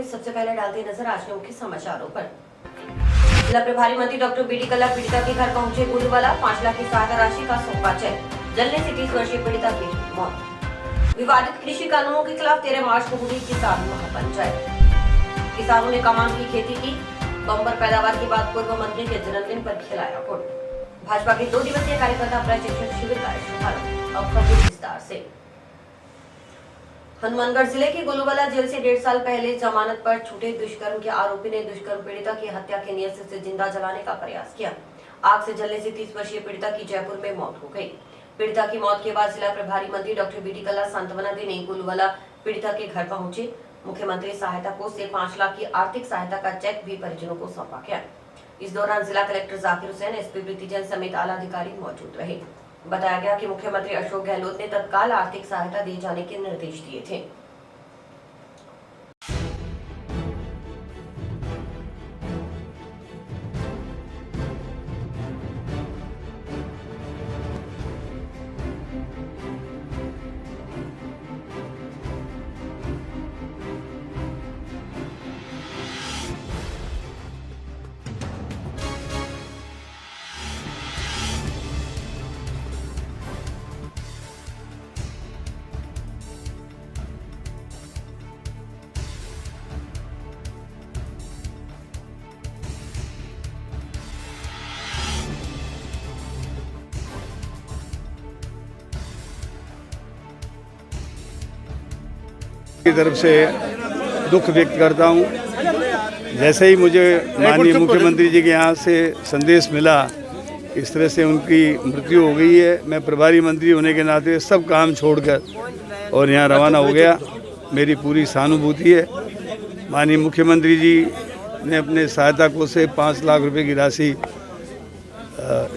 में सबसे पहले डालते नजर आज के मुख्य समाचारों पर। जिला प्रभारी मंत्री डॉक्टर बीडी कल्ला पीड़िता के घर पहुंचे। गुरुवाला 5 लाख की सहायता राशि का सौंपा चेक। जलने से 30 वर्षीय पीड़िता की मौत। विवादित कृषि कानूनों के खिलाफ 13 मार्च को हुई किसान महापंचायत। किसानों ने कमान की खेती की। बम्पर पैदावार के बाद पूर्व मंत्री के जन्मदिन पर खिलाया गुड़। भाजपा के 2 दिवसीय कार्यकर्ता प्रशिक्षण शिविर का शुभारंभ। अब खबर विस्तार से। हनुमानगढ़ जिले के गोलूवाला जेल से 1.5 साल पहले जमानत पर छूटे दुष्कर्म के आरोपी ने दुष्कर्म पीड़िता की हत्या के नियत से जिंदा जलाने का प्रयास किया। आग से जलने से 30 वर्षीय पीड़िता की जयपुर में मौत हो गई। पीड़िता की मौत के बाद जिला प्रभारी मंत्री डॉक्टर बीडी कल्ला सांत्वना देने गोलूवाला पीड़िता के घर पहुंचे। मुख्यमंत्री सहायता कोष से 5 लाख की आर्थिक सहायता का चेक भी परिजनों को सौंपा गया। इस दौरान जिला कलेक्टर जाकिर हुसैन, एसपी प्रीति जैन समेत आला अधिकारी मौजूद रहे। बताया गया कि मुख्यमंत्री अशोक गहलोत ने तत्काल आर्थिक सहायता दिए जाने के निर्देश दिए थे। की तरफ से दुख व्यक्त करता हूं। जैसे ही मुझे माननीय मुख्यमंत्री जी के यहाँ से संदेश मिला इस तरह से उनकी मृत्यु हो गई है, मैं प्रभारी मंत्री होने के नाते सब काम छोड़कर और यहाँ रवाना हो गया। मेरी पूरी सहानुभूति है। माननीय मुख्यमंत्री जी ने अपने सहायता कोष से 5 लाख रुपए की राशि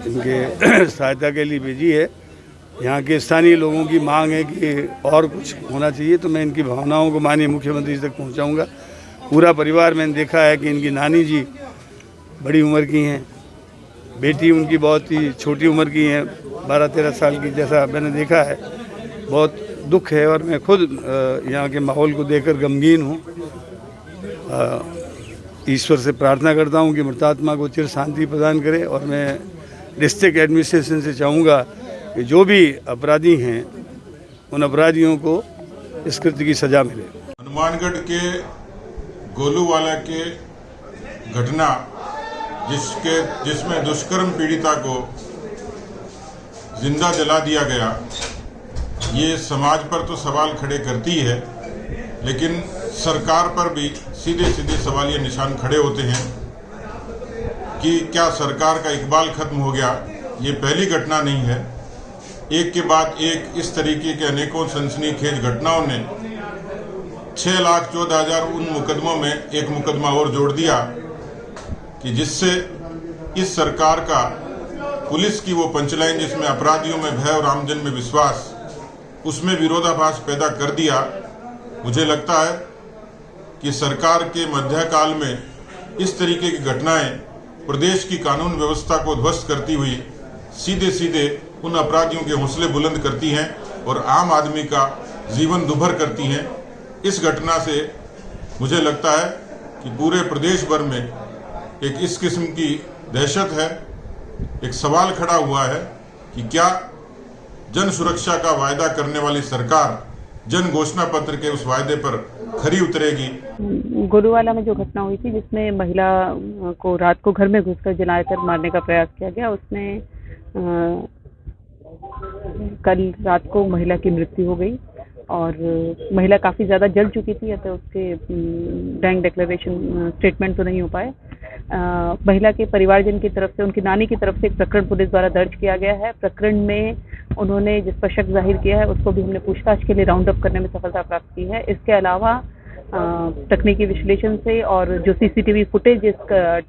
इनके सहायता के लिए भेजी है। यहाँ के स्थानीय लोगों की मांग है कि और कुछ होना चाहिए, तो मैं इनकी भावनाओं को माननीय मुख्यमंत्री तक पहुँचाऊँगा। पूरा परिवार मैंने देखा है कि इनकी नानी जी बड़ी उम्र की हैं, बेटी उनकी बहुत ही छोटी उम्र की हैं, 12-13 साल की, जैसा मैंने देखा है। बहुत दुख है और मैं खुद यहाँ के माहौल को देखकर गमगीन हूँ। ईश्वर से प्रार्थना करता हूँ कि मृतात्मा को चिर शांति प्रदान करे और मैं डिस्ट्रिक्ट एडमिनिस्ट्रेशन से चाहूँगा कि जो भी अपराधी हैं उन अपराधियों को इस कृत्य की सजा मिले। हनुमानगढ़ के गोलूवाला के घटना जिसमें दुष्कर्म पीड़िता को जिंदा जला दिया गया, ये समाज पर तो सवाल खड़े करती है, लेकिन सरकार पर भी सीधे सीधे सवालिया निशान खड़े होते हैं कि क्या सरकार का इकबाल खत्म हो गया। ये पहली घटना नहीं है। एक के बाद एक इस तरीके के अनेकों सनसनीखेज घटनाओं ने 6,14,000 उन मुकदमों में एक मुकदमा और जोड़ दिया कि जिससे इस सरकार का पुलिस की वो पंचलाइन जिसमें अपराधियों में भय और आमजन में विश्वास, उसमें विरोधाभास पैदा कर दिया। मुझे लगता है कि सरकार के मध्यकाल में इस तरीके की घटनाएं प्रदेश की कानून व्यवस्था को ध्वस्त करती हुई सीधे सीधे उन अपराधियों के हौसले बुलंद करती हैं और आम आदमी का जीवन दुभर करती हैं। इस घटना से मुझे लगता है कि पूरे प्रदेश भर में एक इस किस्म की दहशत है। एक सवाल खड़ा हुआ है कि क्या जन सुरक्षा का वायदा करने वाली सरकार जन घोषणा पत्र के उस वायदे पर खरी उतरेगी। गोलूवाला में जो घटना हुई थी जिसमें महिला को रात को घर में घुसकर जलाकर मारने का प्रयास किया गया, उसमें कल रात को महिला की मृत्यु हो गई और महिला काफ़ी ज़्यादा जल चुकी थी, तो उसके बैंक डिक्लेरेशन स्टेटमेंट तो नहीं हो पाए। महिला के परिवारजन की तरफ से, उनकी नानी की तरफ से एक प्रकरण पुलिस द्वारा दर्ज किया गया है। प्रकरण में उन्होंने जिस पर शक जाहिर किया है उसको भी हमने पूछताछ के लिए राउंड अप करने में सफलता प्राप्त की है। इसके अलावा तकनीकी विश्लेषण से और जो सीसीटीवी फुटेज इस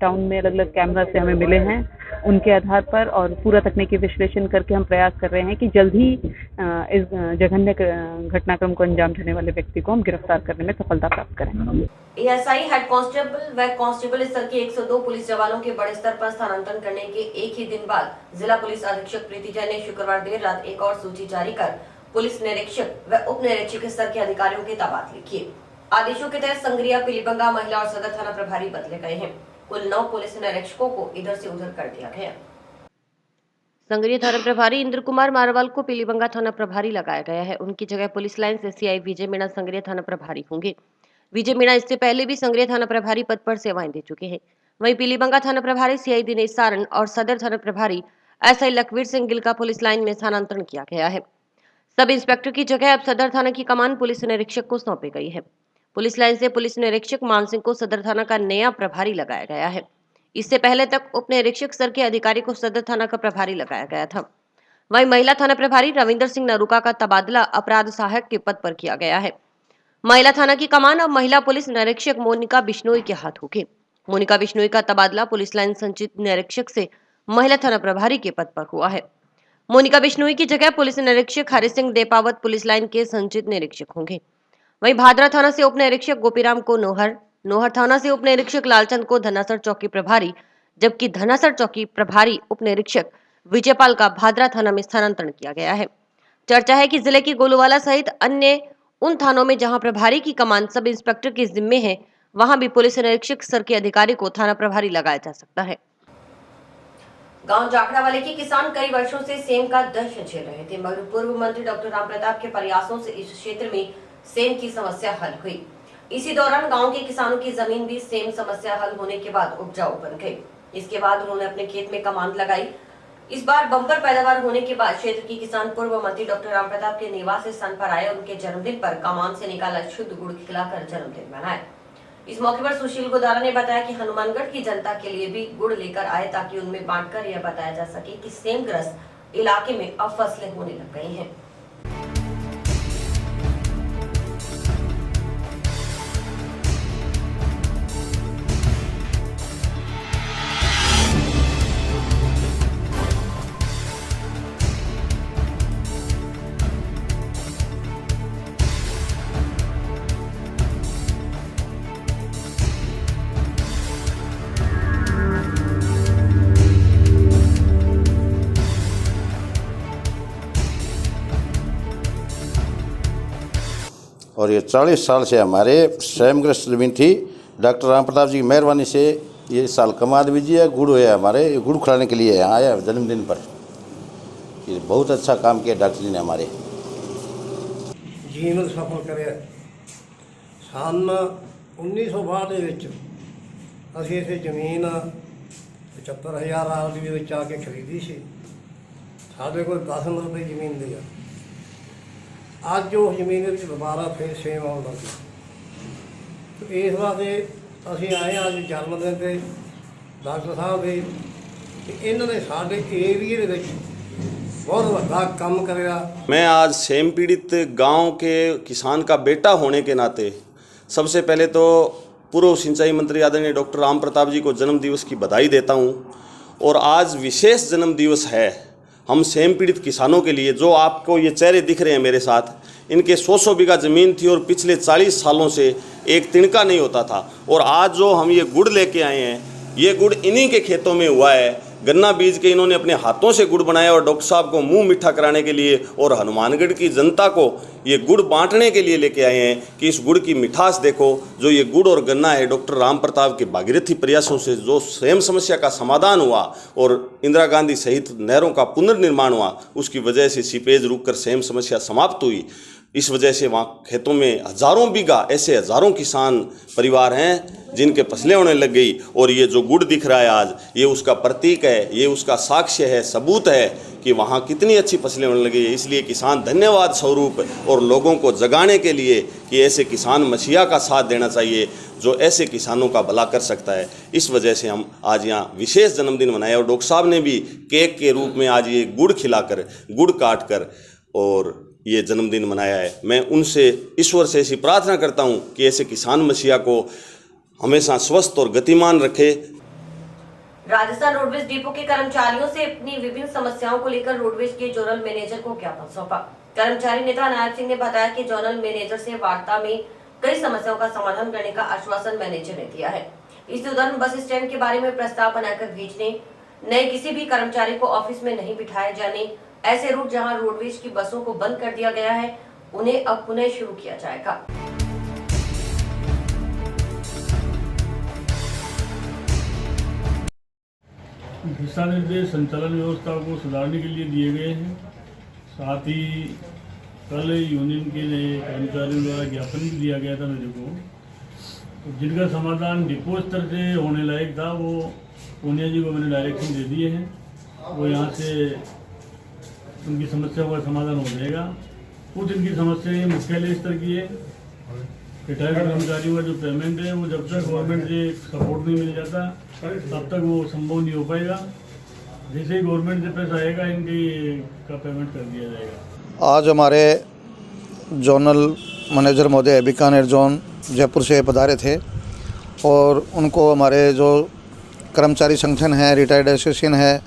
टाउन में अलग अलग कैमरा से हमें मिले हैं उनके आधार पर और पूरा तकनीकी विश्लेषण करके हम प्रयास कर रहे हैं कि जल्द ही इस जघन्य घटनाक्रम को अंजाम देने वाले व्यक्ति को हम गिरफ्तार करने में सफलता प्राप्त करेंगे। एएसआई, हेड कांस्टेबल व कांस्टेबल स्तर के 102 पुलिस जवानों के बड़े स्तर पर स्थानांतरण करने के एक ही दिन बाद जिला पुलिस अधीक्षक प्रीति जैन ने शुक्रवार देर रात एक और सूची जारी कर पुलिस निरीक्षक व उप निरीक्षक स्तर के अधिकारियों के तबादले किए। आदेशों के तहत संग्रिया, पीलीबंगा महिला और सदर थाना प्रभारी बदले गए हैं। कुल 9 पुलिस निरीक्षकों को इधर से उधर कर दिया गया। संग्रिया थाना प्रभारी इंद्र कुमार मारवाल को पीलीबंगा थाना प्रभारी लगाया गया है। उनकी जगह पुलिस लाइन से सीआई विजय मीणा संग्रिया थाना प्रभारी होंगे। विजय मीणा इससे पहले भी संग्रिया थाना प्रभारी पद पर सेवाएं दे चुके हैं। वहीं पीलीबंगा थाना प्रभारी सीआई दिनेश सारण और सदर थाना प्रभारी एसआई लखवीर सिंह गिल का पुलिस लाइन में स्थानांतरण किया गया है। सब इंस्पेक्टर की जगह अब सदर थाना की कमान पुलिस निरीक्षक को सौंपी गई है। पुलिस लाइन से पुलिस निरीक्षक मान सिंह को सदर थाना का नया प्रभारी लगाया गया है। इससे पहले तक उप निरीक्षक स्तर के अधिकारी को सदर थाना का प्रभारी लगाया गया था। वहीं महिला थाना प्रभारी रविंदर सिंह नरूका का तबादला अपराध सहायक के पद पर किया गया है। महिला थाना की कमान अब महिला पुलिस निरीक्षक मोनिका बिश्नोई के हाथ होगी। मोनिका बिश्नोई का तबादला पुलिस लाइन संचित निरीक्षक से महिला थाना प्रभारी के पद पर हुआ है। मोनिका बिश्नोई की जगह पुलिस निरीक्षक हरि सिंह देपावत पुलिस लाइन के संचित निरीक्षक होंगे। वहीं भादरा थाना से उप निरीक्षक गोपीराम को नोहर थाना से उप निरीक्षक लालचंद को धनासर चौकी प्रभारी, जबकि धनासर चौकी प्रभारी उप निरीक्षक विजयपाल का भादरा थाना में स्थानांतरण किया गया है। चर्चा है कि जिले की गोलूवाला सहित अन्य उन थानों में जहां प्रभारी की कमान सब इंस्पेक्टर के जिम्मे है, वहां भी पुलिस निरीक्षक स्तर के अधिकारी को थाना प्रभारी लगाया जा सकता है। गांव जाखड़ा वाले के किसान कई वर्षों से सेम का दंश झेल रहे थे, मगर पूर्व मंत्री डॉक्टर राम प्रताप के प्रयासों से इस क्षेत्र में सेम की समस्या हल हुई। इसी दौरान गांव के किसानों की जमीन भी सेम समस्या हल होने के बाद उपजाऊ बन गई। इसके बाद उन्होंने अपने खेत में कमान लगाई। इस बार बम्पर पैदावार होने के बाद क्षेत्र के किसान पूर्व मंत्री डॉक्टर राम प्रताप के निवास स्थान पर आए। उनके जन्मदिन पर कमान से निकाला शुद्ध गुड़ खिलाकर जन्मदिन मनाया। इस मौके पर सुशील गोदारा ने बताया कि हनुमानगढ़ की जनता के लिए भी गुड़ लेकर आए, ताकि उनमें बांटकर यह बताया जा सके कि सेम ग्रस्त इलाके में अब फसलें होने लग गई हैं। और ये 40 साल से हमारे स्वयंग्रस्त जमीन थी। डॉक्टर राम प्रताप जी की मेहरबानी से ये साल कमाद बीजी है, गुड़ है हमारे, गुड़ खिलाने के लिए यहाँ आया जन्मदिन पर। ये बहुत अच्छा काम किया डॉक्टर जी ने हमारे जीवन सफल करिਆ। सन 1962 ਦੇ ਵਿੱਚ ਅਸੀਂ ਇੱਥੇ ਜ਼ਮੀਨ 75,000 ਆਦਮੀ ਦੇ ਵਿੱਚ ਆ ਕੇ ਖਰੀਦੀ ਸੀ। ਸਾਡੇ ਕੋਲ 10 ਰੁਪਏ ਜ਼ਮੀਨ ਦੀ ਆ। ਅੱਜ ਉਹ ਜ਼ਮੀਨ ਦੇ ਵਿੱਚ ਦੁਬਾਰਾ ਫਿਰ ਸੇਮ ਆਉਣ ਲੱਗੀ। ਇਸ ਵਾਸਤੇ ਅਸੀਂ ਆਏ ਅੱਜ ਜਨਮ ਦਿਨ ਤੇ ਡਾਕਟਰ ਸਾਹਿਬ ਦੇ ਇਹਨਾਂ ਨੇ ਸਾਡੇ ਏਰੀਏ ਦੇ ਵਿੱਚ बहुत बड़ा काम करेगा। मैं आज सेम पीड़ित गांव के किसान का बेटा होने के नाते सबसे पहले तो पूर्व सिंचाई मंत्री आदरणीय डॉक्टर राम प्रताप जी को जन्म दिवस की बधाई देता हूं। और आज विशेष जन्म दिवस है हम सेम पीड़ित किसानों के लिए। जो आपको ये चेहरे दिख रहे हैं मेरे साथ, इनके 100 बीघा ज़मीन थी और पिछले 40 सालों से एक तिनका नहीं होता था। और आज जो हम ये गुड़ लेके आए हैं, ये गुड़ इन्हीं के खेतों में हुआ है। गन्ना बीज के इन्होंने अपने हाथों से गुड़ बनाया और डॉक्टर साहब को मुंह मीठा कराने के लिए और हनुमानगढ़ की जनता को ये गुड़ बांटने के लिए लेके आए हैं कि इस गुड़ की मिठास देखो। जो ये गुड़ और गन्ना है, डॉक्टर राम प्रताप के भागीरथी प्रयासों से जो स्वयं समस्या का समाधान हुआ और इंदिरा गांधी सहित नहरों का पुनर्निर्माण हुआ, उसकी वजह से सीपेज रुककर स्वयं समस्या समाप्त हुई। इस वजह से वहाँ खेतों में हज़ारों बीघा ऐसे हज़ारों किसान परिवार हैं जिनके फसलें होने लग गई। और ये जो गुड़ दिख रहा है आज, ये उसका प्रतीक है, ये उसका साक्ष्य है, सबूत है कि वहाँ कितनी अच्छी फसलें होने लगी है। इसलिए किसान धन्यवाद स्वरूप और लोगों को जगाने के लिए कि ऐसे किसान मसीहा का साथ देना चाहिए जो ऐसे किसानों का भला कर सकता है। इस वजह से हम आज यहाँ विशेष जन्मदिन मनाया और डॉक्टर साहब ने भी केक के रूप में आज ये गुड़ खिलाकर, गुड़ काट कर और ये जन्मदिन मनाया है। मैं उनसे ईश्वर से ऐसी प्रार्थना करता हूँ कि ऐसे किसान मसीहा को हमेशा स्वस्थ और गतिमान रखे। राजस्थान रोडवेज डिपो के कर्मचारियों से अपनी विभिन्न समस्याओं को लेकर रोडवेज के जोनल मैनेजर को ज्ञापन सौंपा। कर्मचारी नेता नायक सिंह ने बताया कि जोनल मैनेजर से वार्ता में कई समस्याओं का समाधान करने का आश्वासन मैनेजर ने दिया है। इस दौरान बस स्टैंड के बारे में प्रस्ताव बनाकर भेजने, नए किसी भी कर्मचारी को ऑफिस में नहीं बिठाए जाने, ऐसे रूट जहां रोडवेज की बसों को बंद कर दिया गया है, उन्हें अब पुनः शुरू किया जाएगा। दिशा निर्देश संचालन व्यवस्था को सुधारने के लिए दिए गए हैं। साथ ही कल यूनियन के कर्मचारियों द्वारा ज्ञापन भी दिया गया था मेरे को, तो जिनका समाधान डिपो स्तर से होने लायक था वो पूनिया जी को मैंने डायरेक्शन दे दिए हैं। वो यहाँ से उनकी समस्याओं का समाधान हो जाएगा। कुछ इनकी समस्याएं मुख्यालय स्तर की है। रिटायर्ड कर्मचारियों का जो पेमेंट है वो जब तक गवर्नमेंट से सपोर्ट नहीं मिल जाता तब तक वो संभव नहीं हो पाएगा। जैसे ही गवर्नमेंट से पैसा आएगा इनकी का पेमेंट कर दिया जाएगा। आज हमारे जोनल मैनेजर महोदय बीकानेर जोन जयपुर से पधारे थे और उनको हमारे जो कर्मचारी संगठन है, रिटायर्ड एसोसिएशन है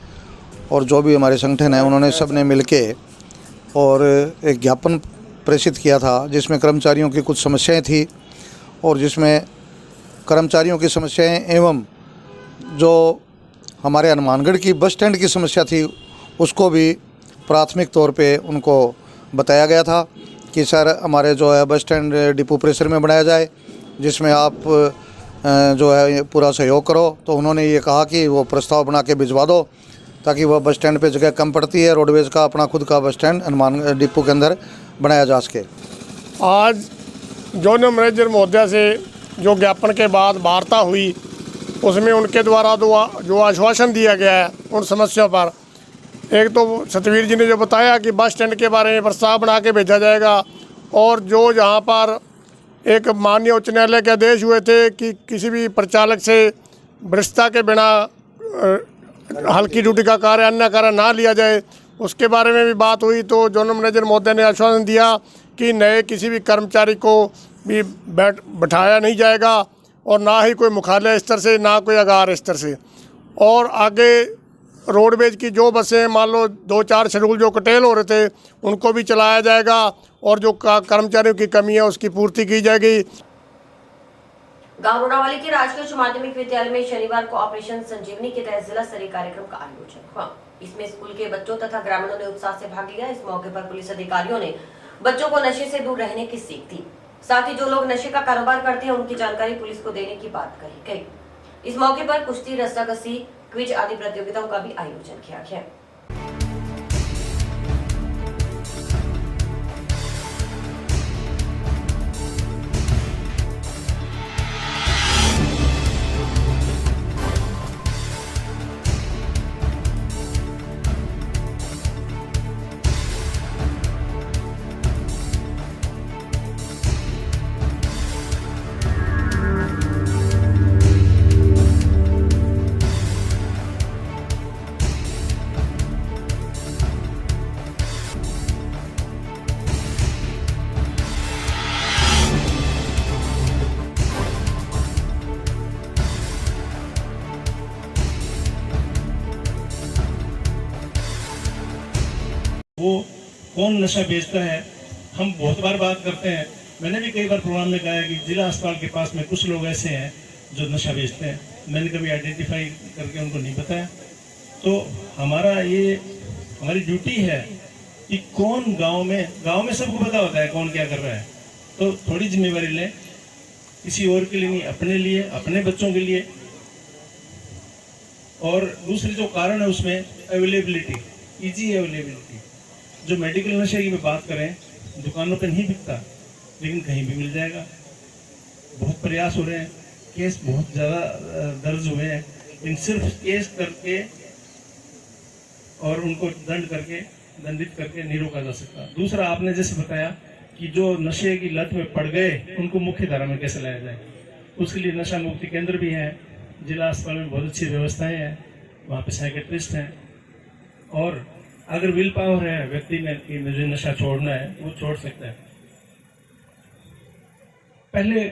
और जो भी हमारे संगठन है, उन्होंने सब ने मिल के और एक ज्ञापन प्रेषित किया था जिसमें कर्मचारियों की कुछ समस्याएं थी और जिसमें कर्मचारियों की समस्याएं एवं जो हमारे हनुमानगढ़ की बस स्टैंड की समस्या थी उसको भी प्राथमिक तौर पे उनको बताया गया था कि सर हमारे जो है बस स्टैंड डिपो परिसर में बनाया जाए, जिसमें आप जो है पूरा सहयोग करो। तो उन्होंने ये कहा कि वो प्रस्ताव बना के भिजवा दो ताकि वह बस स्टैंड पे जगह कम पड़ती है, रोडवेज़ का अपना खुद का बस स्टैंड हनुमान डिपो के अंदर बनाया जा सके। आज जोनल मैनेजर महोदय से जो ज्ञापन के बाद वार्ता हुई उसमें उनके द्वारा जो आश्वासन दिया गया है उन समस्याओं पर, एक तो सतवीर जी ने जो बताया कि बस स्टैंड के बारे में प्रस्ताव बना के भेजा जाएगा और जो जहाँ पर एक माननीय उच्च न्यायालय के आदेश हुए थे कि किसी भी परिचालक से भ्रष्टता के बिना हल्की ड्यूटी का कार्य अन्य कार्य ना लिया जाए, उसके बारे में भी बात हुई। तो जोनल मैनेजर महोदय ने आश्वासन दिया कि नए किसी भी कर्मचारी को भी बैठाया नहीं जाएगा और ना ही कोई मुख्यालय स्तर से ना कोई अगार स्तर से। और आगे रोडवेज की जो बसें मान लो 2-4 शेड्यूल जो कटेल हो रहे थे उनको भी चलाया जाएगा और जो कर्मचारियों की कमी है उसकी पूर्ति की जाएगी। गांव रोडावाली के राजकीय उच्च माध्यमिक विद्यालय में शनिवार को ऑपरेशन संजीवनी के तहत जिला स्तरीय कार्यक्रम का आयोजन हुआ। इसमें स्कूल के बच्चों तथा ग्रामीणों ने उत्साह से भाग लिया। इस मौके पर पुलिस अधिकारियों ने बच्चों को नशे से दूर रहने की सीख दी। साथ ही जो लोग नशे का कारोबार करते हैं उनकी जानकारी पुलिस को देने की बात कही गई। इस मौके पर कुश्ती, रस्साकसी, क्विज आदि प्रतियोगिताओं का भी आयोजन किया गया। वो कौन नशा बेचता है हम बहुत बार बात करते हैं। मैंने भी कई बार प्रोग्राम में कहा है कि जिला अस्पताल के पास में कुछ लोग ऐसे हैं जो नशा बेचते हैं। मैंने कभी आइडेंटिफाई करके उनको नहीं बताया। तो हमारी ड्यूटी है कि कौन गांव में सबको पता होता है कौन क्या कर रहा है। तो थोड़ी जिम्मेवारी लें, किसी और के लिए नहीं, अपने लिए, अपने बच्चों के लिए। और दूसरी जो कारण है उसमें अवेलेबिलिटी, ईजी अवेलेबिलिटी। जो मेडिकल नशे की बात करें, दुकानों पे नहीं बिकता लेकिन कहीं भी मिल जाएगा। बहुत प्रयास हो रहे हैं, केस बहुत ज़्यादा दर्ज हुए हैं, लेकिन सिर्फ केस करके और उनको दंडित करके नहीं रोका जा सकता। दूसरा, आपने जैसे बताया कि जो नशे की लत में पड़ गए उनको मुख्य धारा में कैसे लाया जाए, उसके लिए नशा मुक्ति केंद्र भी हैं। जिला अस्पताल में बहुत अच्छी व्यवस्थाएं हैं, वहाँ पे साइकेट्रिस्ट हैं। और अगर विल पावर है व्यक्ति में कि मुझे नशा छोड़ना है, वो छोड़ सकता है। पहले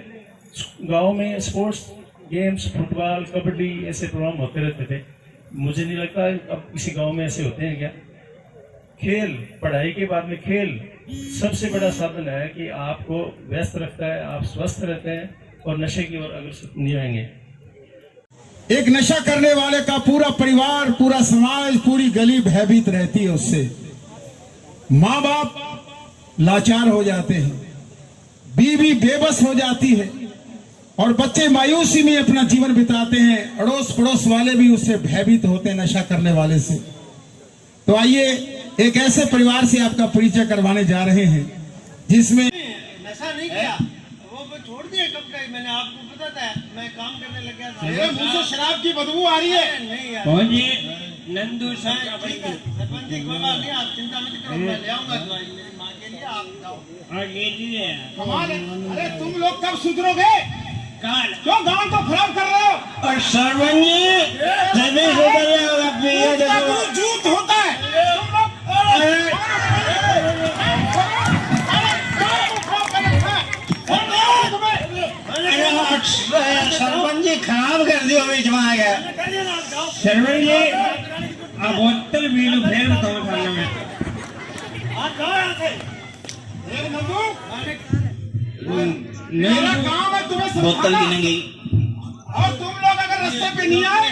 गांव में स्पोर्ट्स गेम्स, फुटबॉल, कबड्डी ऐसे प्रोग्राम होते रहते थे। मुझे नहीं लगता अब किसी गांव में ऐसे होते हैं क्या। खेल, पढ़ाई के बाद में खेल सबसे बड़ा साधन है कि आपको व्यस्त रखता है, आप स्वस्थ रहते हैं और नशे की ओर अग्रसर नहीं होंगे। एक नशा करने वाले का पूरा परिवार, पूरा समाज, पूरी गली भयभीत रहती है उससे। माँ बाप लाचार हो जाते हैं, बीवी बेबस हो जाती है और बच्चे मायूसी में अपना जीवन बिताते हैं। अड़ोस पड़ोस वाले भी उससे भयभीत होते हैं, नशा करने वाले से। तो आइए एक ऐसे परिवार से आपका परिचय करवाने जा रहे हैं जिसमें नशा नहीं किया, वो छोड़ दिया कब का ही। मैंने आपको पता था, मैं काम करने लग गया था। मेरे मुंह से शराब की बदबू आ रही है। नहीं यार, कौन जी? नंदू सरपंच जी कोई बात नहीं, आप चिंता मत करो, मैं ले आऊंगा दवाई मेरी माँ के लिए, आप जाओ। हाँ ये जी है। कमाल है। अरे तुम लोग कब सुधरोगे? काल क्यों गांव को खराब कर रहे हो? और सरपंच जी जल्दी सुधर जाओ, झूठ होता है। सरपंच जी खराब कर दियो बीच में आ गया। सरपंच जी अब बोतल पी लो, फिर बताओ खाने में। मेरा काम है तुम्हें बोतल समझाना। गिनेंगे। और तुम लोग अगर रास्ते पे नहीं आए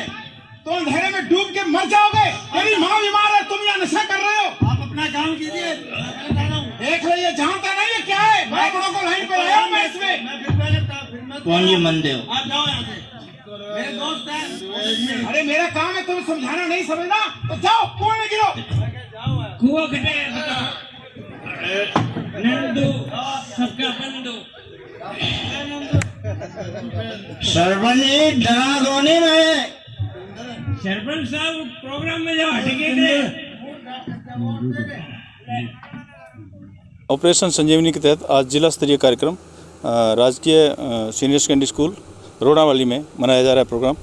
तो अंधेरे में डूब के मर जाओगे। तेरी माँ बीमार है, तुम यहाँ नशा कर रहे हो। आप अपना काम कीजिए, देख लो, ये जानता नहीं है क्या है। बड़े बड़ों को लाइन पे लाया मैं इसमें। कौन जी मनदेव? आप जाओ यहाँ से, मेरे दोस्त हैं। अरे मेरा काम है तुम्हें समझाना, नहीं समझना तो जाओ कुएं में गिरो। कुआ कटे नंदू सबका बंधु। सरपंच जी डरा दो नहीं मैं। सरपंच साहब प्रोग्राम में जाओ, हटके ऑपरेशन संजीवनी के तहत आज जिला स्तरीय कार्यक्रम राजकीय सीनियर सेकेंडरी स्कूल रोडावाली में मनाया जा रहा है प्रोग्राम,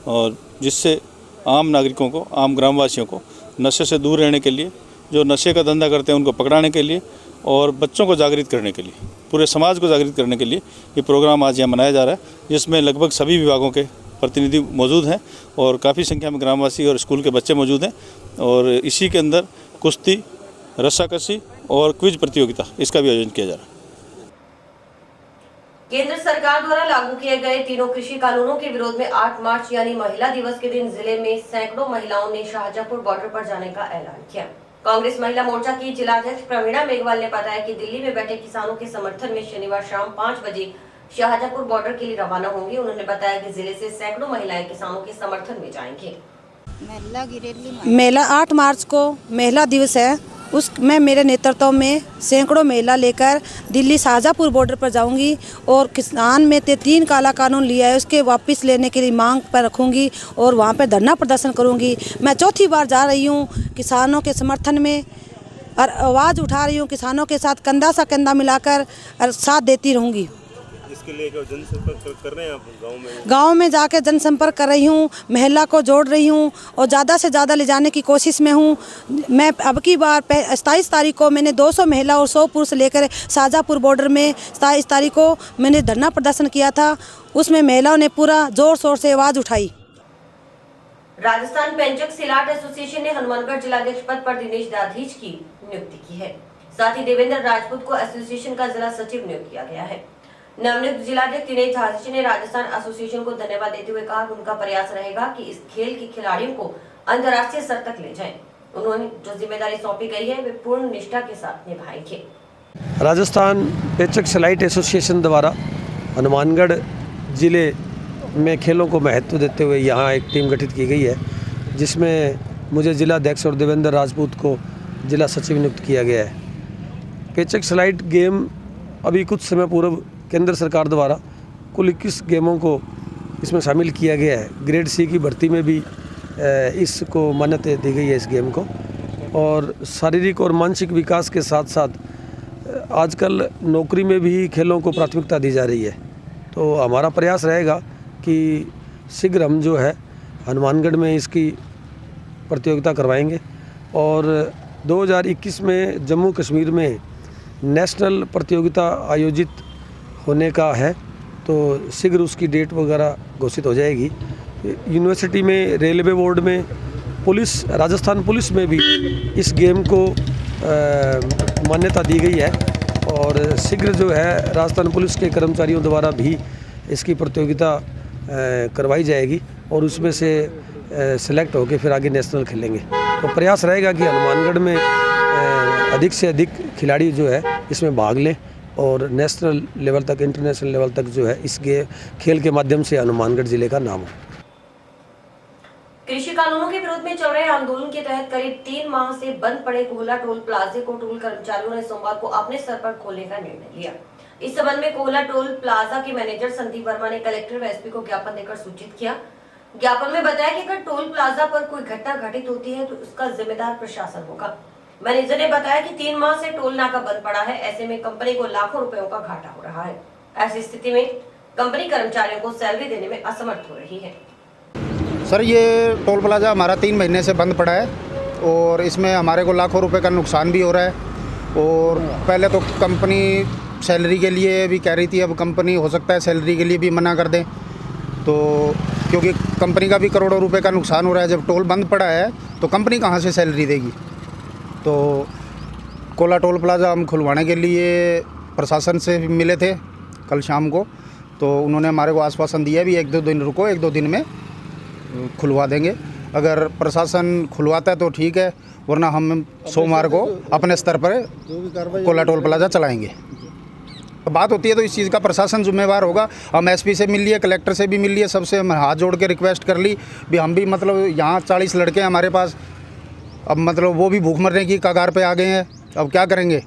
और जिससे आम नागरिकों को, आम ग्रामवासियों को नशे से दूर रहने के लिए, जो नशे का धंधा करते हैं उनको पकड़ाने के लिए और बच्चों को जागृत करने के लिए, पूरे समाज को जागृत करने के लिए ये प्रोग्राम आज यहाँ मनाया जा रहा है, जिसमें लगभग सभी विभागों के प्रतिनिधि मौजूद हैं और काफ़ी संख्या में ग्रामवासी और स्कूल के बच्चे मौजूद हैं। और इसी के अंदर कुश्ती, रस्साकसी और क्विज प्रतियोगिता, इसका भी आयोजन किया जा रहा है। केंद्र सरकार द्वारा लागू किए गए तीनों कृषि कानूनों के विरोध में 8 मार्च यानी महिला दिवस के दिन जिले में सैकड़ों महिलाओं ने शाहजहांपुर बॉर्डर पर जाने का ऐलान किया। कांग्रेस महिला मोर्चा की जिलाध्यक्ष प्रवीणा मेघवाल ने बताया कि दिल्ली में बैठे किसानों के समर्थन में शनिवार शाम 5 बजे शाहजहांपुर बॉर्डर के लिए रवाना होंगी। उन्होंने बताया कि जिले से सैकड़ों महिलाएं किसानों के समर्थन में जाएंगी। मेला 8 मार्च को महिला दिवस है, उसमें मेरे नेतृत्व में सैकड़ों महिला लेकर दिल्ली शाहजहांपुर बॉर्डर पर जाऊंगी और किसान में 3 काला कानून लिया है उसके वापस लेने के लिए मांग पर रखूंगी और वहां पर धरना प्रदर्शन करूंगी। मैं चौथी बार जा रही हूं किसानों के समर्थन में और आवाज़ उठा रही हूं, किसानों के साथ कंधा सा कंधा मिलाकर और साथ देती रहूंगी। इसके लिए जनसंपर्क कर रहे हैं आप गांव में जाकर जनसंपर्क कर रही हूं, महिला को जोड़ रही हूं और ज़्यादा से ज़्यादा ले जाने की कोशिश में हूं। मैं अब की बार 27 तारीख को मैंने 200 महिला और 100 पुरुष लेकर शाहजहांपुर बॉर्डर में 27 तारीख को मैंने धरना प्रदर्शन किया था। उसमें महिलाओं ने पूरा जोर शोर से आवाज़ उठाई। राजस्थान पेंचक सिलाट एसोसिएशन ने हनुमानगढ़ जिलाध्यक्ष पद पर दिनेश दाधीच की नियुक्ति की है। साथ ही देवेंद्र राजपूत को एसोसिएशन का जिला सचिव नियुक्त किया गया है। नवनियुक्त जिलाध्यक्ष दिनेश दाधीच ने राजस्थान एसोसिएशन को धन्यवाद देते हुए कहा कि उनका प्रयास रहेगा कि इस खेल के खिलाड़ियों को अंतर्राष्ट्रीय स्तर तक ले जाएं। उन्होंने जो जिम्मेदारी सौंपी गई है वे पूर्ण निष्ठा के साथ निभाएंगे। राजस्थान पेचक सिलाइट एसोसिएशन द्वारा हनुमानगढ़ जिले में खेलों को महत्व देते हुए यहाँ एक टीम गठित की गई है, जिसमें मुझे जिला अध्यक्ष और देवेंद्र राजपूत को जिला सचिव नियुक्त किया गया है। पेचक सिलाइट गेम अभी कुछ समय पूर्व केंद्र सरकार द्वारा कुल 21 गेमों को इसमें शामिल किया गया है। ग्रेड सी की भर्ती में भी इसको मान्यता दी गई है इस गेम को। और शारीरिक और मानसिक विकास के साथ साथ आजकल नौकरी में भी खेलों को प्राथमिकता दी जा रही है। तो हमारा प्रयास रहेगा कि शीघ्र हम जो है हनुमानगढ़ में इसकी प्रतियोगिता करवाएंगे और 2021 में जम्मू कश्मीर में नेशनल प्रतियोगिता आयोजित होने का है, तो शीघ्र उसकी डेट वगैरह घोषित हो जाएगी। यूनिवर्सिटी में, रेलवे बोर्ड में, पुलिस, राजस्थान पुलिस में भी इस गेम को मान्यता दी गई है और शीघ्र जो है राजस्थान पुलिस के कर्मचारियों द्वारा भी इसकी प्रतियोगिता करवाई जाएगी और उसमें से सेलेक्ट होकर फिर आगे नेशनल खेलेंगे। तो प्रयास रहेगा कि हनुमानगढ़ में अधिक से अधिक खिलाड़ी जो है इसमें भाग लें और नेशनल लेवल तक, इंटरनेशनल लेवल तक जो है इस खेल के माध्यम से हनुमानगढ़ जिले का नाम हो। कृषि कानूनों के विरोध में चल रहे आंदोलन के तहत करीब 3 माह से बंद पड़े कोहला टोल प्लाजे को टोल कर्मचारियों ने सोमवार को अपने स्तर पर खोलने का निर्णय लिया। इस संबंध में कोहला टोल प्लाजा के मैनेजर संदीप वर्मा ने कलेक्टर व एसपी को ज्ञापन देकर सूचित किया। ज्ञापन में बताया कि अगर टोल प्लाजा पर कोई घटना घटित होती है तो उसका जिम्मेदार प्रशासन होगा। मैनेजर ने बताया कि 3 माह से टोल नाका बंद पड़ा है, ऐसे में कंपनी को लाखों रुपयों का घाटा हो रहा है। ऐसी स्थिति में कंपनी कर्मचारियों को सैलरी देने में असमर्थ हो रही है। सर, ये टोल प्लाजा हमारा 3 महीने से बंद पड़ा है और इसमें हमारे को लाखों रुपए का नुकसान भी हो रहा है। और पहले तो कंपनी सैलरी के लिए भी कह रही थी, अब कंपनी हो सकता है सैलरी के लिए भी मना कर दें, तो क्योंकि कंपनी का भी करोड़ों रुपए का नुकसान हो रहा है। जब टोल बंद पड़ा है तो कंपनी कहाँ से सैलरी देगी। तो कोला टोल प्लाजा हम खुलवाने के लिए प्रशासन से मिले थे कल शाम को, तो उन्होंने हमारे को आश्वासन दिया भी 1-2 दिन रुको, 1-2 दिन में खुलवा देंगे। अगर प्रशासन खुलवाता है तो ठीक है, वरना हम सोमवार को अपने स्तर पर कोला टोल प्लाजा चलाएंगे। बात होती है तो इस चीज़ का प्रशासन जिम्मेवार होगा। हम एसपी से मिल लिए, कलेक्टर से भी मिल लिए, सबसे हम हाथ जोड़ के रिक्वेस्ट कर ली भी हम भी मतलब यहाँ 40 लड़के हैं हमारे पास, अब मतलब वो भी भूख मरने की कगार पे आ गए हैं, अब क्या करेंगे।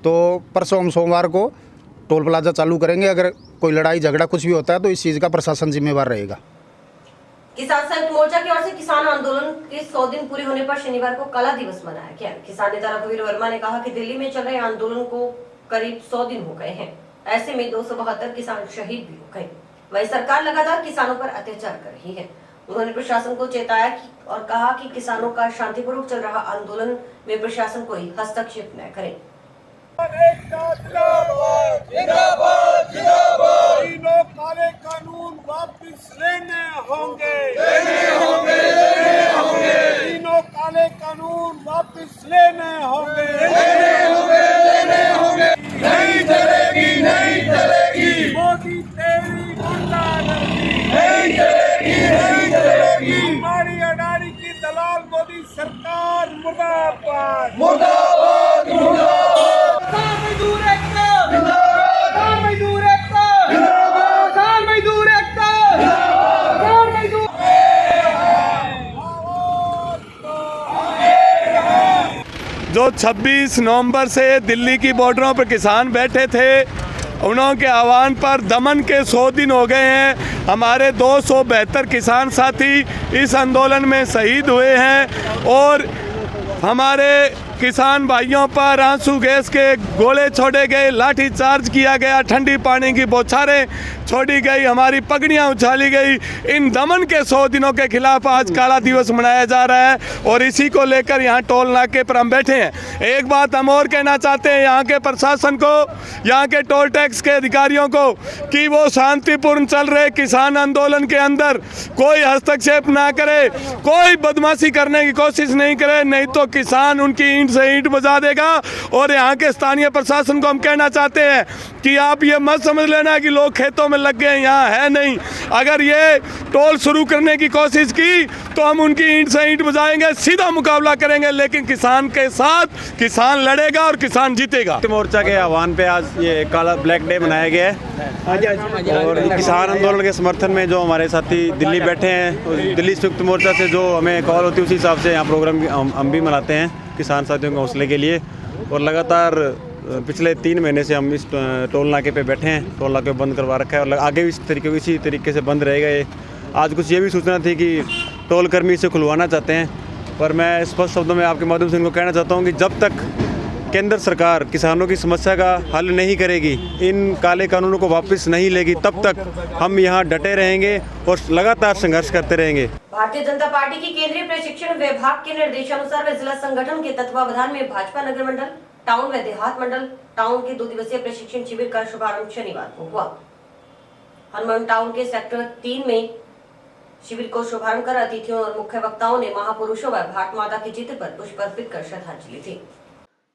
तो परसों हम सोमवार को टोल प्लाजा चालू करेंगे। अगर कोई लड़ाई झगड़ा कुछ भी होता है तो इस चीज़ का प्रशासन जिम्मेवार रहेगा। किसान संयुक्त मोर्चा की ओर से किसान आंदोलन के 100 दिन पूरे होने पर शनिवार को कला दिवस मनाया गया। किसान नेता रघुवीर वर्मा ने कहा कि दिल्ली में चल रहे आंदोलन को करीब 100 दिन हो गए हैं, ऐसे में 272 किसान शहीद भी हो गए। वही सरकार लगातार किसानों पर अत्याचार कर रही है। उन्होंने प्रशासन को चेताया और कहा कि किसानों का शांतिपूर्वक चल रहा आंदोलन में प्रशासन कोई हस्तक्षेप न करे। तीनों काले कानून वापस लेने होंगे, तीनों काले कानून वापस लेने होंगे। नहीं चलेगी, नहीं चलेगी मोदी तेरी गुंडागर्दी, नहीं चलेगी, नहीं चलेगी हमारी अडारी की दलाल मोदी सरकार मुर्दाबाद, मुर्दाबाद, मुर्दाबाद। मजदूर एकता जिंदाबाद, मजदूर एकता जिंदाबाद, मजदूर एकता जिंदाबाद, मजदूर। जो 26 नवंबर से दिल्ली की बॉर्डरों पर किसान बैठे थे, उनके आह्वान पर दमन के 100 दिन हो गए हैं। हमारे 272 किसान साथी इस आंदोलन में शहीद हुए हैं और हमारे किसान भाइयों पर आंसू गैस के गोले छोड़े गए, लाठी चार्ज किया गया, ठंडी पानी की बौछारें छोड़ी गई, हमारी पगड़ियां उछाली गई। इन दमन के 100 दिनों के खिलाफ आज काला दिवस मनाया जा रहा है और इसी को लेकर यहाँ टोल नाके पर हम बैठे हैं। एक बात हम और कहना चाहते हैं यहाँ के प्रशासन को, यहाँ के टोल टैक्स के अधिकारियों को कि वो शांतिपूर्ण चल रहे किसान आंदोलन के अंदर कोई हस्तक्षेप ना करे, कोई बदमाशी करने की कोशिश नहीं करे, नहीं तो किसान उनकी ईंट से ईंट बजा देगा। और यहाँ के स्थानीय प्रशासन को हम कहना चाहते हैं कि आप ये मत समझ लेना कि लोग खेतों में लग गए, यहाँ है नहीं। अगर ये टोल शुरू करने की कोशिश की तो हम उनकी ईंट से ईंट बजाएंगे, सीधा मुकाबला करेंगे, लेकिन किसान के साथ किसान लड़ेगा और किसान जीतेगा। मोर्चा के आह्वान पे आज ये काला ब्लैक डे मनाया गया है और किसान आंदोलन के समर्थन में जो हमारे साथी दिल्ली बैठे हैं, दिल्ली संयुक्त मोर्चा से जो हमें कॉल होती है उसी हिसाब से यहाँ प्रोग्राम हम भी मनाते हैं किसान साथियों के हौसले के लिए। और लगातार पिछले 3 महीने से हम इस टोल नाके पे बैठे हैं, टोल नाके बंद करवा रखा है और आगे भी इसी तरीके से बंद रहेगा ये। आज कुछ ये भी सूचना थी कि टोल कर्मी इसे खुलवाना चाहते हैं, पर मैं स्पष्ट शब्दों में आपके माध्यम से इनको कहना चाहता हूँ कि जब तक केंद्र सरकार किसानों की समस्या का हल नहीं करेगी, इन काले कानूनों को वापस नहीं लेगी, तब तक हम यहाँ डटे रहेंगे और लगातार संघर्ष करते रहेंगे। भारतीय जनता पार्टी की केंद्रीय प्रशिक्षण विभाग के निर्देशानुसार व जिला संगठन के तत्वावधान में भाजपा नगर मंडल, टाउन व देहात मंडल टाउन के 2 दिवसीय प्रशिक्षण शिविर का शुभारंभ शनिवार को हुआ। हनुमान टाउन के सेक्टर 3 में शिविर को शुभारंभ कर अतिथियों और मुख्य वक्ताओं ने महापुरुषों व भारत माता की जीत पर पुष्प अर्पित कर श्रद्धांजलि दी।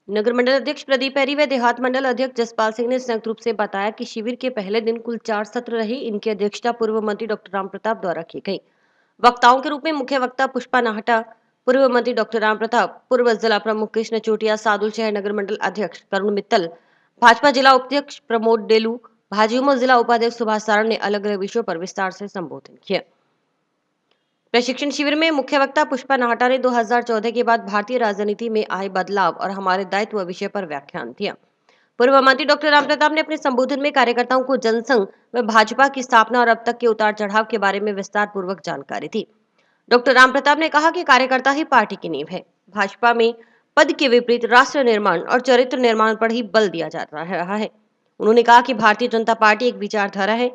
नगर मंडल अध्यक्ष प्रदीप हैरी व देहात मंडल अध्यक्ष जसपाल सिंह ने संयुक्त रूप से बताया कि शिविर के पहले दिन कुल 4 सत्र रहे। इनकी अध्यक्षता पूर्व मंत्री डॉक्टर राम प्रताप द्वारा की गई। वक्ताओं के रूप में मुख्य वक्ता पुष्पा नाहटा, पूर्व मंत्री डॉक्टर राम प्रताप, पूर्व जिला प्रमुख कृष्ण चोटिया, सादुल शहर नगर मंडल अध्यक्ष करुण मित्तल, भाजपा जिला उपाध्यक्ष प्रमोद डेलू, भाजयुमो जिला उपाध्यक्ष सुभाष सारण ने अलग अलग विषयों पर विस्तार से संबोधन किया। प्रशिक्षण शिविर में मुख्य वक्ता पुष्पा नाहटा ने 2014 के बाद भारतीय राजनीति में आए बदलाव और हमारे दायित्व विषय पर व्याख्यान दिया। पूर्व मंत्री डॉक्टर रामप्रताप ने अपने संबोधन में कार्यकर्ताओं को जनसंघ व भाजपा की स्थापना और अब तक के उतार चढ़ाव के बारे में विस्तार पूर्वक जानकारी दी। डॉक्टर रामप्रताप ने कहा कि कार्यकर्ता ही पार्टी की नींव है। भाजपा में पद के विपरीत राष्ट्र निर्माण और चरित्र निर्माण पर ही बल दिया जा रहा है। उन्होंने कहा कि भारतीय जनता पार्टी एक विचारधारा है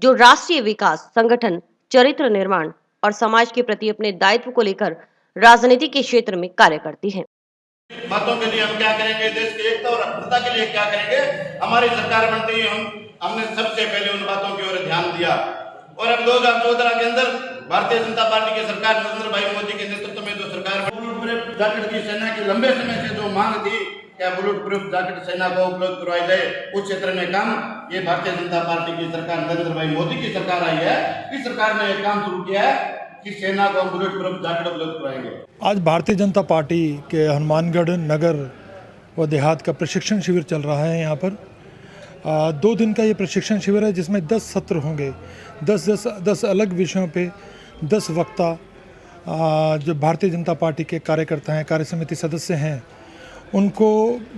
जो राष्ट्रीय विकास, संगठन, चरित्र निर्माण और समाज के प्रति अपने दायित्व को लेकर राजनीति के क्षेत्र में कार्य करती है। बातों के लिए हम क्या करेंगे, देश की एकता और अखंडता के लिए क्या करेंगे। हमारी सरकार बनते ही हमने सबसे पहले उन बातों की ओर ध्यान दिया और अब 2014 के अंदर भारतीय जनता पार्टी की सरकार नरेंद्र भाई मोदी के नेतृत्व में जो सरकार बुलेट प्रूफ जैकेट की सेना की लंबे समय से जो मांग थी, क्या बुलेट प्रूफ जैकेट सेना को उपलब्ध करवाई जाए, उस क्षेत्र में काम ये भारतीय जनता पार्टी की सरकार नरेंद्र भाई मोदी की सरकार आई है। इस सरकार ने एक काम शुरू किया है कि सेना को हम बुलेट प्रूफ जैकेट उपलब्ध करवाएंगे। आज भारतीय जनता पार्टी के हनुमानगढ़ नगर व देहात का प्रशिक्षण शिविर चल रहा है। यहाँ पर 2 दिन का ये प्रशिक्षण शिविर है जिसमें 10 सत्र होंगे। 10 अलग विषयों पे 10 वक्ता जो भारतीय जनता पार्टी के कार्यकर्ता हैं, कार्य समिति सदस्य हैं, उनको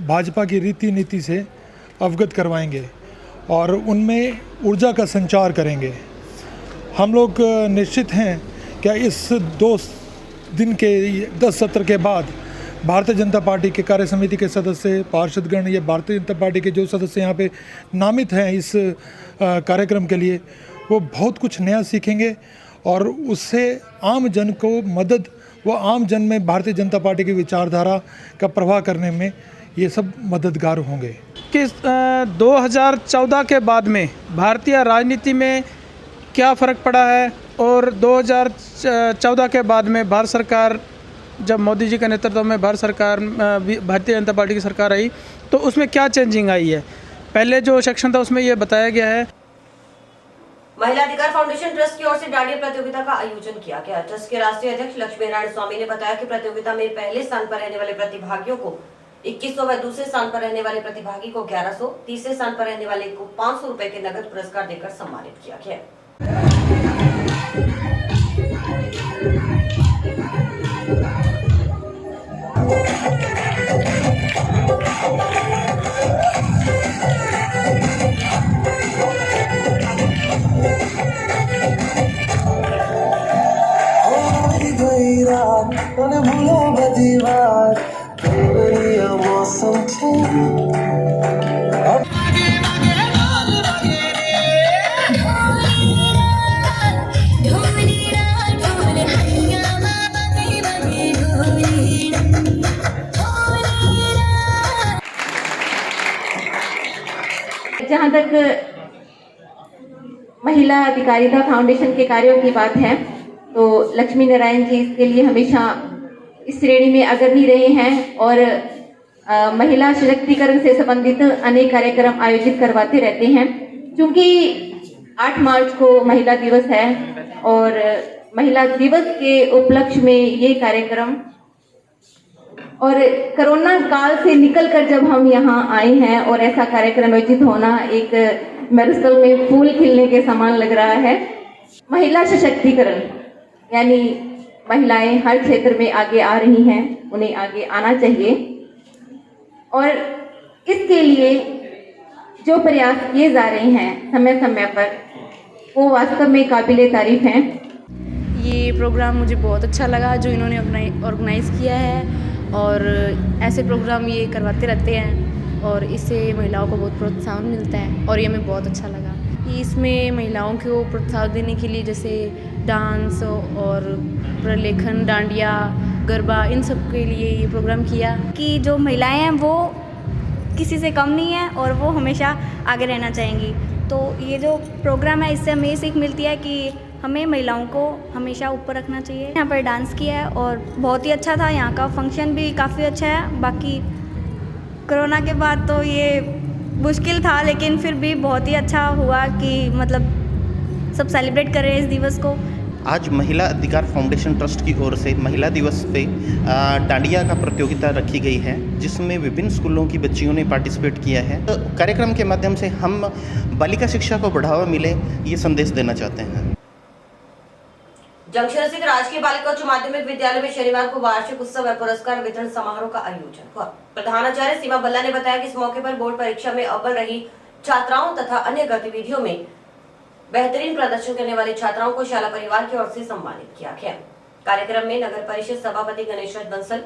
भाजपा की रीति नीति से अवगत करवाएंगे और उनमें ऊर्जा का संचार करेंगे। हम लोग निश्चित हैं कि इस 2 दिन के 10 सत्र के बाद भारतीय जनता पार्टी के कार्य समिति के सदस्य, पार्षदगण, ये भारतीय जनता पार्टी के जो सदस्य यहाँ पे नामित हैं इस कार्यक्रम के लिए, वो बहुत कुछ नया सीखेंगे और उससे आम जन को मदद व आम जन में भारतीय जनता पार्टी की विचारधारा का प्रवाह करने में ये सब मददगार होंगे। कि 2014 के बाद में भारतीय राजनीति में क्या फ़र्क पड़ा है और 2014 के बाद में भारत सरकार, जब मोदी जी के नेतृत्व में भारतीय जनता पार्टी की सरकार आई तो उसमें क्या चेंजिंग आई है। पहले जो सेक्शन था उसमें ये बताया गया है। महिला अधिकार फाउंडेशन ट्रस्ट की ओर से डांडिया प्रतियोगिता का आयोजन किया गया। ट्रस्ट के राष्ट्रीय अध्यक्ष लक्ष्मी नारायण स्वामी ने बताया कि प्रतियोगिता में पहले स्थान पर रहने वाले प्रतिभागियों को 2100 व दूसरे स्थान पर रहने वाले प्रतिभागी को 1100, तीसरे स्थान पर रहने वाले को 500 रुपए के नगद पुरस्कार देकर सम्मानित किया गया। जहाँ तक महिला अधिकारिता फाउंडेशन के कार्यों की बात है तो लक्ष्मी नारायण जी इसके लिए हमेशा इस श्रेणी में अग्रणी रहे हैं और महिला सशक्तिकरण से संबंधित अनेक कार्यक्रम आयोजित करवाते रहते हैं। क्योंकि 8 मार्च को महिला दिवस है और महिला दिवस के उपलक्ष्य में ये कार्यक्रम और कोरोना काल से निकलकर जब हम यहाँ आए हैं और ऐसा कार्यक्रम आयोजित होना एक मरुस्थल में फूल खिलने के समान लग रहा है। महिला सशक्तिकरण यानी महिलाएं हर क्षेत्र में आगे आ रही हैं, उन्हें आगे आना चाहिए और इसके लिए जो प्रयास किए जा रहे हैं समय समय पर वो वास्तव में काबिले तारीफ हैं। ये प्रोग्राम मुझे बहुत अच्छा लगा जो इन्होंने ऑर्गेनाइज़ किया है और ऐसे प्रोग्राम ये करवाते रहते हैं और इससे महिलाओं को बहुत प्रोत्साहन मिलता है और ये हमें बहुत अच्छा लगा। इसमें महिलाओं को प्रोत्साहन देने के लिए जैसे डांस और प्रलेखन, डांडिया, गरबा, इन सब के लिए ये प्रोग्राम किया कि जो महिलाएं हैं वो किसी से कम नहीं है और वो हमेशा आगे रहना चाहेंगी। तो ये जो प्रोग्राम है इससे हमें ये सीख मिलती है कि हमें महिलाओं को हमेशा ऊपर रखना चाहिए। यहाँ पर डांस किया है और बहुत ही अच्छा था, यहाँ का फंक्शन भी काफ़ी अच्छा है। बाकी कोरोना के बाद तो ये मुश्किल था लेकिन फिर भी बहुत ही अच्छा हुआ कि मतलब सब सेलिब्रेट कर रहे हैं इस दिवस को। आज महिला अधिकार फाउंडेशन ट्रस्ट की ओर से महिला दिवस पे डांडिया का प्रतियोगिता रखी गई है, जिसमें विभिन्न स्कूलों की बच्चियों ने पार्टिसिपेट किया है। तो कार्यक्रम के माध्यम से हम बालिका शिक्षा को बढ़ावा मिले, ये संदेश देना चाहते हैं। जंक्शन स्थित राजकीय बालिका उच्च माध्यमिक विद्यालय में शनिवार को वार्षिक उत्सव व पुरस्कार वितरण समारोह का आयोजन हुआ। प्रधानाचार्य सीमा बल्ला ने बताया कि इस मौके पर बोर्ड परीक्षा में अव्वल रही छात्राओं तथा अन्य गतिविधियों में बेहतरीन प्रदर्शन करने वाली छात्राओं को शाला परिवार की ओर से सम्मानित किया गया। कार्यक्रम में नगर परिषद सभापति गणेश बंसल,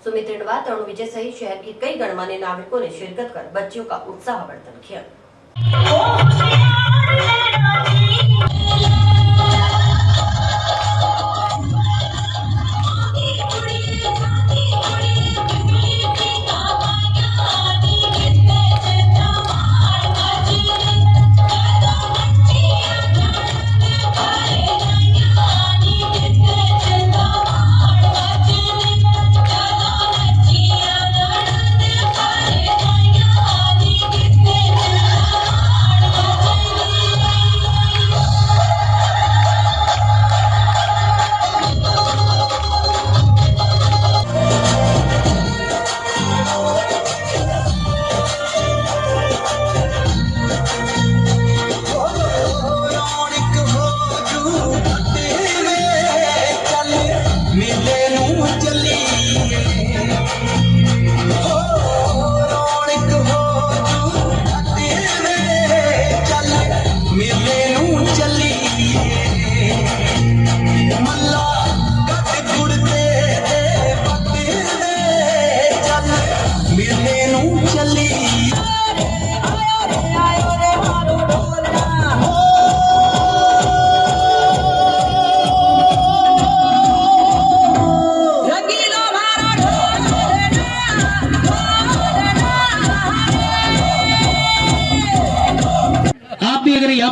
सुमित रिंडवा, तरुण विजय सहित शहर के कई गणमान्य नागरिकों ने शिरकत कर बच्चियों का उत्साहवर्धन किया।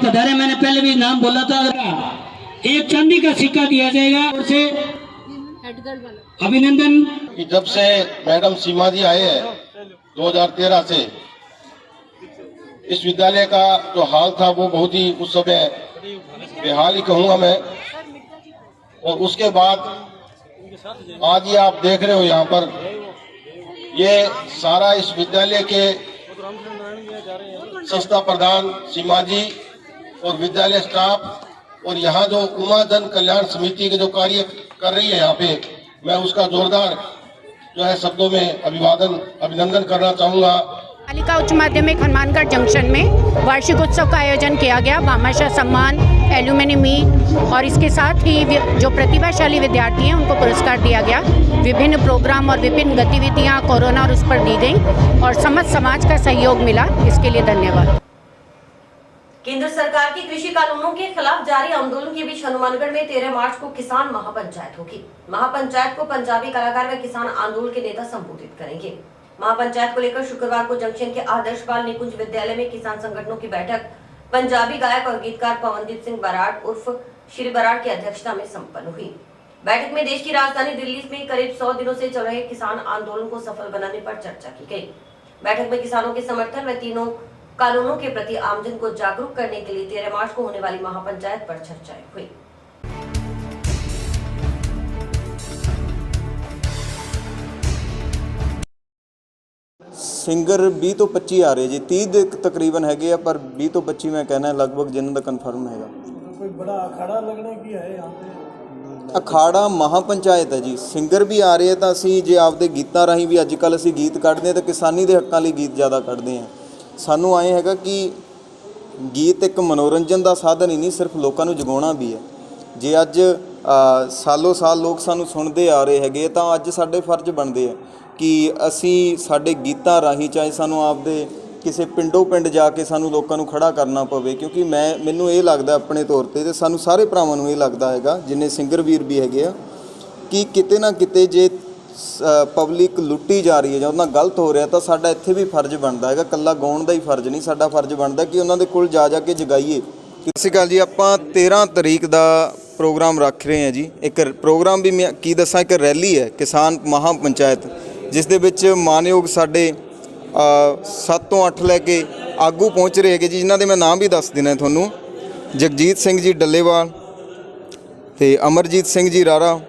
पधारे, मैंने पहले भी नाम बोला था। एक चांदी का सिक्का दिया जाएगा और से अभिनंदन। कि जब से मैडम सीमा जी आए हैं 2013 से इस विद्यालय का जो हाल था वो बहुत ही उस समय बेहाल ही कहूँगा मैं। और उसके बाद आज ये आप देख रहे हो यहाँ पर ये सारा इस विद्यालय के संस्था प्रधान सीमा जी और विद्यालय स्टाफ और यहाँ जो उमा जन कल्याण समिति के जो कार्य कर रही है यहाँ पे, मैं उसका जोरदार जो है शब्दों में अभिनंदन करना चाहूँगा। बालिका उच्च माध्यमिक हनुमानगढ़ जंक्शन में वार्षिक उत्सव का आयोजन किया गया। भामाशाह सम्मान, एल्यूमिनी मीट और इसके साथ ही जो प्रतिभाशाली विद्यार्थी हैं उनको पुरस्कार दिया गया। विभिन्न प्रोग्राम और विभिन्न गतिविधियां कोरोना और उस पर दी गई और समस्त समाज का सहयोग मिला, इसके लिए धन्यवाद। केंद्र सरकार की कृषि कानूनों के खिलाफ जारी आंदोलन के बीच हनुमानगढ़ में 13 मार्च को किसान महापंचायत होगी। महापंचायत को पंजाबी कलाकार व किसान आंदोलन के नेता संबोधित करेंगे। महापंचायत को लेकर शुक्रवार को जंक्शन के आदर्श बाल निकुंज विद्यालय में किसान संगठनों की बैठक पंजाबी गायक और गीतकार पवनदीप सिंह बराड़ उर्फ श्री बराड़ की अध्यक्षता में संपन्न हुई। बैठक में देश की राजधानी दिल्ली में करीब 100 दिनों से चल रहे किसान आंदोलन को सफल बनाने पर चर्चा की गई। बैठक में किसानों के समर्थन व तीनों कानूनों के प्रति आमजन को जागरूक करने के लिए 13 मार्च को होने वाली महापंचायत पर चर्चाएं हुई। ਸਿੰਗਰ 20 ਤੋਂ 25 ਆ ਰਹੇ ਜੀ, 30 ਦੇ ਤਕਰੀਬਨ ਹੈਗੇ ਆ, ਪਰ 20 ਤੋਂ 25 ਮੈਂ ਕਹਿਣਾ ਲਗਭਗ ਜਿਨ੍ਹਾਂ ਦਾ ਕਨਫਰਮ ਹੈਗਾ। कोई बड़ा अखाड़ा लगने की है यहाँ पे? ਅਖਾੜਾ ਮਹਾਪੰਚਾਇਤ ਹੈ ਜੀ। ਸਿੰਗਰ ਵੀ ਆ ਰਹੇ ਆ ਤਾਂ ਅਸੀਂ ਜੇ ਆਪਦੇ ਗੀਤਾਂ ਰਾਹੀਂ ਵੀ ਅੱਜ ਕੱਲ੍ਹ ਅਸੀਂ ਗੀਤ ਕੱਢਦੇ ਹਾਂ ਤਾਂ ਕਿਸਾਨੀ ਦੇ ਹੱਕਾਂ ਲਈ ਗੀਤ ਜ਼ਿਆਦਾ ਕੱਢਦੇ ਹਾਂ। ਸਾਨੂੰ ਆਏ ਹੈਗਾ ਕਿ ਗੀਤ ਇੱਕ ਮਨੋਰੰਜਨ ਦਾ ਸਾਧਨ ਹੀ ਨਹੀਂ, ਸਿਰਫ ਲੋਕਾਂ ਨੂੰ ਜਗਾਉਣਾ ਵੀ ਹੈ। ਜੇ ਅੱਜ ਸਾਲੋਂ ਸਾਲ ਲੋਕ ਸਾਨੂੰ ਸੁਣਦੇ ਆ ਰਹੇ ਹੈਗੇ ਤਾਂ ਅੱਜ ਸਾਡੇ ਫਰਜ਼ ਬਣਦੇ ਆ ਕਿ ਅਸੀਂ ਸਾਡੇ ਗੀਤਾਂ ਰਾਹੀਂ ਚਾਹੇ ਸਾਨੂੰ ਆਪਦੇ ਕਿਸੇ ਪਿੰਡੋਂ ਪਿੰਡ ਜਾ ਕੇ ਸਾਨੂੰ ਲੋਕਾਂ ਨੂੰ ਖੜਾ ਕਰਨਾ ਪਵੇ, ਕਿਉਂਕਿ ਮੈਨੂੰ ਇਹ ਲੱਗਦਾ ਆਪਣੇ ਤੌਰ 'ਤੇ ਅਤੇ ਸਾਨੂੰ ਸਾਰੇ ਭਰਾਵਾਂ ਨੂੰ ਇਹ ਲੱਗਦਾ ਹੈਗਾ ਜਿੰਨੇ ਸਿੰਗਰ ਵੀਰ ਵੀ ਹੈਗੇ ਆ ਕਿ ਕਿਤੇ ਨਾ ਕਿਤੇ ਜੇ ਪਬਲਿਕ ਲੁੱਟੀ ਜਾ ਰਹੀ ਹੈ ਜਾਂ ਉਹਨਾਂ ਨਾਲ ਗਲਤ ਹੋ ਰਿਹਾ ਤਾਂ ਸਾਡਾ ਇੱਥੇ ਵੀ ਫਰਜ਼ ਬਣਦਾ ਹੈਗਾ। ਇਕੱਲਾ ਗਾਉਣ ਦਾ ਹੀ ਫਰਜ਼ ਨਹੀਂ, ਸਾਡਾ ਫਰਜ਼ ਬਣਦਾ ਕਿ ਉਹਨਾਂ ਦੇ ਕੋਲ ਜਾ ਕੇ ਜਗਾਈਏ। ਸਤਿ ਸ਼੍ਰੀ ਅਕਾਲ ਜੀ। ਆਪਾਂ 13 ਤਰੀਕ ਦਾ ਪ੍ਰੋਗਰਾਮ ਰੱਖ ਰਹੇ ਹਾਂ ਜੀ। ਇੱਕ ਪ੍ਰੋਗਰਾਮ ਵੀ ਮੈਂ ਕੀ ਦੱਸਾਂ, ਇੱਕ ਰੈਲੀ ਹੈ ਕਿਸਾਨ ਮਹਾਪੰਚਾਇਤ, ਜਿਸ ਦੇ ਵਿੱਚ ਮਾਨਯੋਗ ਸਾਡੇ 7 ਤੋਂ 8 ਲੈ ਕੇ ਆਗੂ ਪਹੁੰਚ ਰਹੇ ਹੈਗੇ ਜੀ, ਜਿਨ੍ਹਾਂ ਦੇ ਮੈਂ ਨਾਮ ਵੀ ਦੱਸ ਦੇਣਾ ਤੁਹਾਨੂੰ। ਜਗਜੀਤ ਸਿੰਘ ਜੀ ਡੱਲੇਵਾਲ, ਤੇ ਅਮਰਜੀਤ ਸਿੰਘ ਜੀ ਰਾਰਾ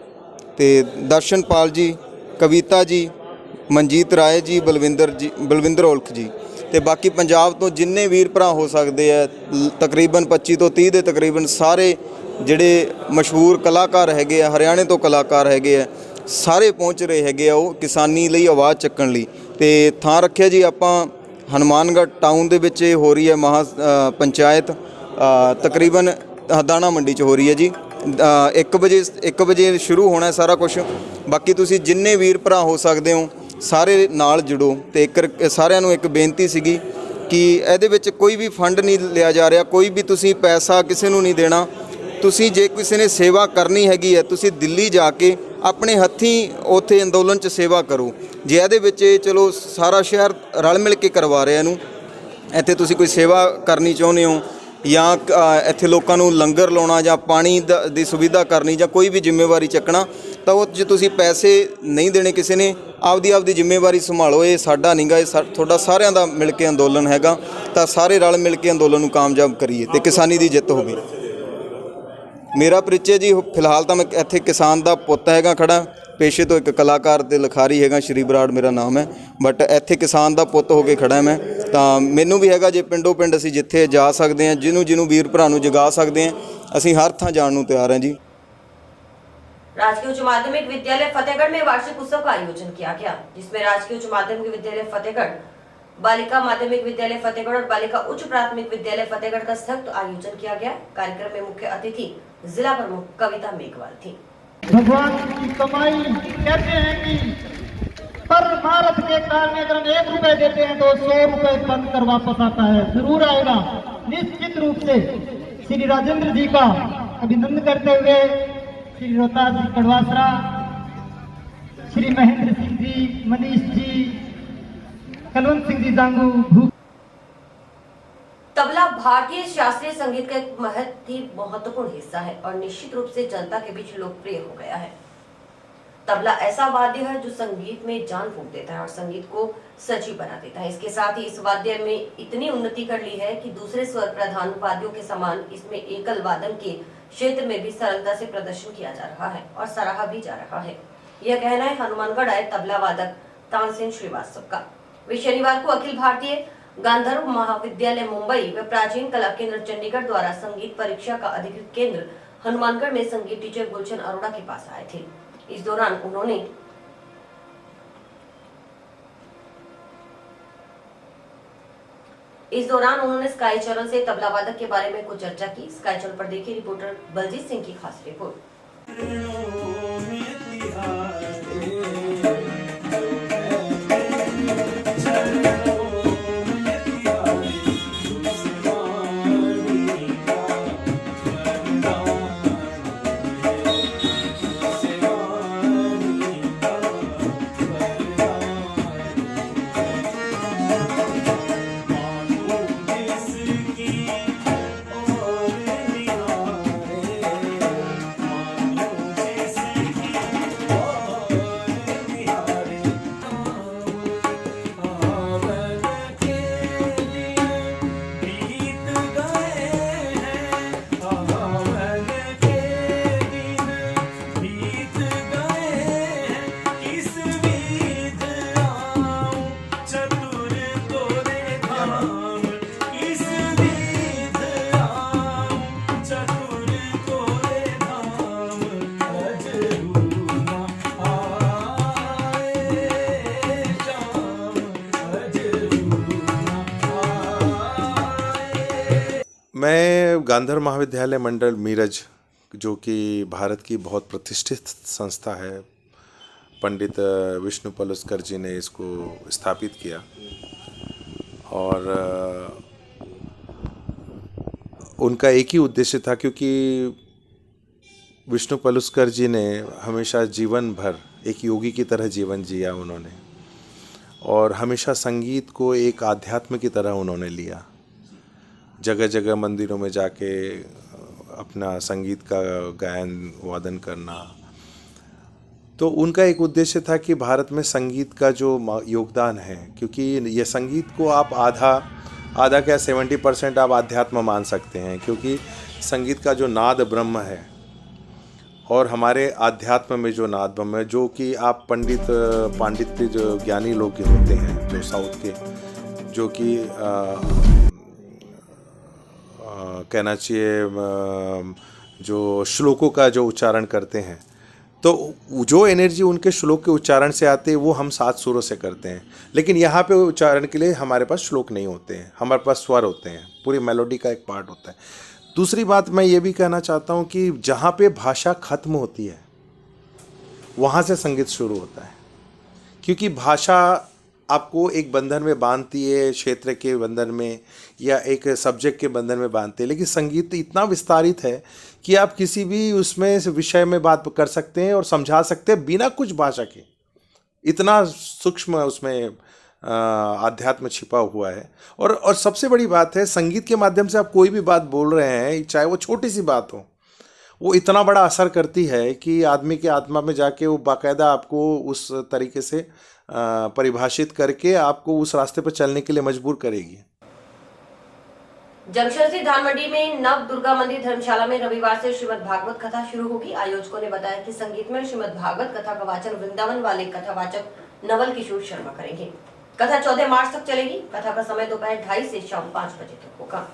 ਤੇ ਦਰਸ਼ਨਪਾਲ ਜੀ, ਕਵਿਤਾ ਜੀ, ਮਨਜੀਤ ਰਾਏ ਜੀ, ਬਲਵਿੰਦਰ ਔਲਖ ਜੀ ਤੇ ਬਾਕੀ ਪੰਜਾਬ ਤੋਂ ਜਿੰਨੇ ਵੀਰ ਭਰਾ ਹੋ ਸਕਦੇ ਆ, ਤਕਰੀਬਨ 25 ਤੋਂ 30 ਦੇ ਤਕਰੀਬਨ ਸਾਰੇ ਜਿਹੜੇ ਮਸ਼ਹੂਰ ਕਲਾਕਾਰ ਹੈਗੇ ਆ, ਹਰਿਆਣੇ ਤੋਂ ਕਲਾਕਾਰ ਹੈਗੇ ਆ, ਸਾਰੇ ਪਹੁੰਚ ਰਹੇ ਹੈਗੇ ਆ ਉਹ ਕਿਸਾਨੀ ਲਈ ਆਵਾਜ਼ ਚੱਕਣ ਲਈ। ਤੇ ਥਾਂ ਰੱਖਿਆ ਜੀ ਆਪਾਂ ਹਨੂਮਾਨਗੜ੍ਹ ਟਾਊਨ ਦੇ ਵਿੱਚ ਇਹ ਹੋ ਰਹੀ ਹੈ ਮਹਾ ਪੰਚਾਇਤ, ਤਕਰੀਬਨ ਦਾਣਾ ਮੰਡੀ 'ਚ ਹੋ ਰਹੀ ਹੈ ਜੀ। 1 ਵਜੇ ਸ਼ੁਰੂ ਹੋਣਾ ਸਾਰਾ ਕੁਝ। ਬਾਕੀ ਤੁਸੀਂ ਜਿੰਨੇ ਵੀਰ ਭਰਾ ਹੋ ਸਕਦੇ ਹੋ ਸਾਰੇ ਨਾਲ ਜੁੜੋ। ਤੇ ਸਾਰਿਆਂ ਨੂੰ ਇੱਕ ਬੇਨਤੀ ਸੀਗੀ ਕਿ ਇਹਦੇ ਵਿੱਚ ਕੋਈ ਵੀ ਫੰਡ ਨਹੀਂ ਲਿਆ ਜਾ ਰਿਹਾ, ਕੋਈ ਵੀ ਤੁਸੀਂ ਪੈਸਾ ਕਿਸੇ ਨੂੰ ਨਹੀਂ ਦੇਣਾ। ਤੁਸੀਂ ਜੇ ਕਿਸੇ ਨੇ ਸੇਵਾ ਕਰਨੀ ਹੈਗੀ ਹੈ ਤੁਸੀਂ ਦਿੱਲੀ ਜਾ ਕੇ ਆਪਣੇ ਹੱਥੀਂ ਉੱਥੇ ਅੰਦੋਲਨ 'ਚ ਸੇਵਾ ਕਰੋ। ਜੇ ਇਹਦੇ ਵਿੱਚ ਚਲੋ ਸਾਰਾ ਸ਼ਹਿਰ ਰਲ ਮਿਲ ਕੇ ਕਰਵਾ ਰਿਹਾ ਇਹਨੂੰ, ਇੱਥੇ ਤੁਸੀਂ ਕੋਈ ਸੇਵਾ ਕਰਨੀ ਚਾਹੁੰਦੇ ਹੋ ਜਾਂ ਇੱਥੇ ਲੋਕਾਂ ਨੂੰ ਲੰਗਰ ਲਾਉਣਾ ਜਾਂ ਪਾਣੀ ਦੀ ਸੁਵਿਧਾ ਕਰਨੀ ਜਾਂ ਕੋਈ ਵੀ ਜ਼ਿੰਮੇਵਾਰੀ ਚੱਕਣਾ, ਤਾਂ ਉਹ 'ਚ ਤੁਸੀਂ ਪੈਸੇ ਨਹੀਂ ਦੇਣੇ ਕਿਸੇ ਨੇ, ਆਪਦੀ ਜ਼ਿੰਮੇਵਾਰੀ ਸੰਭਾਲੋ। ਇਹ ਸਾਡਾ ਨਹੀਂਗਾ, ਇਹ ਤੁਹਾਡਾ ਸਾਰਿਆਂ ਦਾ ਮਿਲ ਕੇ ਅੰਦੋਲਨ ਹੈਗਾ। ਤਾਂ ਸਾਰੇ ਰਲ ਮਿਲ ਕੇ ਅੰਦੋਲਨ ਨੂੰ ਕਾਮਯਾਬ ਕਰੀਏ ਤੇ ਕਿਸਾਨੀ ਦੀ ਜਿੱਤ ਹੋਵੇ। ਮੇਰਾ ਪਰਿਚੈ ਜੀ, ਫਿਲਹਾਲ ਤਾਂ ਮੈਂ ਇੱਥੇ ਕਿਸਾਨ ਦਾ ਪੁੱਤ ਹੈਗਾ ਖੜਾ, ਪੇਸ਼ੇ ਤੋਂ ਇੱਕ ਕਲਾਕਾਰ ਤੇ ਲਿਖਾਰੀ ਹੈਗਾ, ਸ਼੍ਰੀ ਬਰਾੜ ਮੇਰਾ ਨਾਮ ਹੈ, ਬਟ ਇੱਥੇ ਕਿਸਾਨ ਦਾ ਪੁੱਤ ਹੋ ਕੇ ਖੜਾ ਮੈਂ। ਤਾਂ ਮੈਨੂੰ ਵੀ ਹੈਗਾ ਜੇ ਪਿੰਡੋਂ ਪਿੰਡ ਅਸੀਂ ਜਿੱਥੇ ਜਾ ਸਕਦੇ ਹਾਂ, ਜਿਹਨੂੰ ਵੀਰ ਭਰਾ ਨੂੰ ਜਗਾ ਸਕਦੇ ਹਾਂ, ਅਸੀਂ ਹਰ ਥਾਂ ਜਾਣ ਨੂੰ ਤਿਆਰ ਹਾਂ जी। राजकीय उच्च माध्यमिक विद्यालय फतेहगढ़ में वार्षिक उत्सव का आयोजन किया गया, जिसमें राजकीय उच्च माध्यमिक विद्यालय फतेहगढ़, बालिका माध्यमिक विद्यालय फतेहगढ़ और बालिका उच्च प्राथमिक विद्यालय फतेहगढ़ का संयुक्त आयोजन किया गया। कार्यक्रम में मुख्य अतिथि जिला प्रमुख कविता मेघवाल थी। भगवान की कमाई कहते हैं कि पर भारत के काल में अगर हम 1 रुपए देते हैं तो 100 रुपए बंद कर वापस आता है, जरूर आएगा निश्चित रूप से। श्री राजेंद्र जी का अभिनंदन करते हुए श्री रोहतास जी कड़वासरा, श्री महेंद्र सिंह जी, मनीष जी, कलवंत सिंह जी जांगू। तबला भारतीय शास्त्रीय संगीत का एक महत्वपूर्ण हिस्सा है और निश्चित रूप से जनता के बीच लोकप्रिय हो गया है। तबला ऐसा वाद्य है जो संगीत में जान फूंक देता है और संगीत को सजीव बना देता है। इसके साथ ही इस वाद्य में इतनी उन्नति कर ली है कि दूसरे स्वर प्रधान वाद्यों के समान इसमें एकल वादन के क्षेत्र में भी सरलता से प्रदर्शन किया जा रहा है और सराहा भी जा रहा है। यह कहना है हनुमानगढ़ आए तबला वादक तानसेन श्रीवास्तव का। वे शनिवार को अखिल भारतीय गांधर्व महाविद्यालय मुंबई व प्राचीन कला केंद्र चंडीगढ़ द्वारा संगीत परीक्षा का अधिकृत केंद्र हनुमानगढ़ में संगीत टीचर गुलशन अरोड़ा के पास आए थे। इस दौरान उन्होंने स्काई चैनल से तबला वादक के बारे में कुछ चर्चा की। स्काई चैनल पर देखिए रिपोर्टर बलजीत सिंह की खास रिपोर्ट। मैं गांधर्व महाविद्यालय मंडल मीरज, जो कि भारत की बहुत प्रतिष्ठित संस्था है, पंडित विष्णु पलुस्कर जी ने इसको स्थापित किया और उनका एक ही उद्देश्य था, क्योंकि विष्णु पलुस्कर जी ने हमेशा जीवन भर एक योगी की तरह जीवन जिया उन्होंने, और हमेशा संगीत को एक आध्यात्म की तरह उन्होंने लिया। जगह जगह मंदिरों में जाके अपना संगीत का गायन वादन करना। तो उनका एक उद्देश्य था कि भारत में संगीत का जो योगदान है, क्योंकि ये संगीत को आप आधा क्या 70% आप आध्यात्म मान सकते हैं, क्योंकि संगीत का जो नाद ब्रह्म है और हमारे आध्यात्म में जो नादब्रह्म है, जो कि आप पांडित्य जो ज्ञानी लोग होते हैं जो साउथ के, जो कि कहना चाहिए जो श्लोकों का जो उच्चारण करते हैं, तो जो एनर्जी उनके श्लोक के उच्चारण से आती है वो हम 7 सुरों से करते हैं। लेकिन यहाँ पे उच्चारण के लिए हमारे पास श्लोक नहीं होते हैं, हमारे पास स्वर होते हैं, पूरी मेलोडी का एक पार्ट होता है। दूसरी बात मैं ये भी कहना चाहता हूँ कि जहाँ पे भाषा खत्म होती है वहाँ से संगीत शुरू होता है, क्योंकि भाषा आपको एक बंधन में बांधती है, क्षेत्र के बंधन में या एक सब्जेक्ट के बंधन में बांधती है। लेकिन संगीत इतना विस्तारित है कि आप किसी भी उसमें विषय में बात कर सकते हैं और समझा सकते हैं बिना कुछ भाषा के। इतना सूक्ष्म उसमें आध्यात्म छिपा हुआ है। और सबसे बड़ी बात है, संगीत के माध्यम से आप कोई भी बात बोल रहे हैं, चाहे वो छोटी सी बात हो, वो इतना बड़ा असर करती है कि आदमी के आत्मा में जाके वो बाकायदा आपको उस तरीके से परिभाषित करके आपको उस रास्ते पर चलने के लिए मजबूर करेगी। जंक्शन से धान मंडी में नव दुर्गा मंदिर धर्मशाला में रविवार से श्रीमद् भागवत कथा शुरू होगी। आयोजकों ने बताया कि संगीत में श्रीमद् भागवत कथा का वाचन वृंदावन वाले कथावाचक नवल किशोर शर्मा करेंगे। कथा 14 मार्च तक चलेगी। कथा का समय दोपहर 2:30 से शाम 5 बजे तक होगा।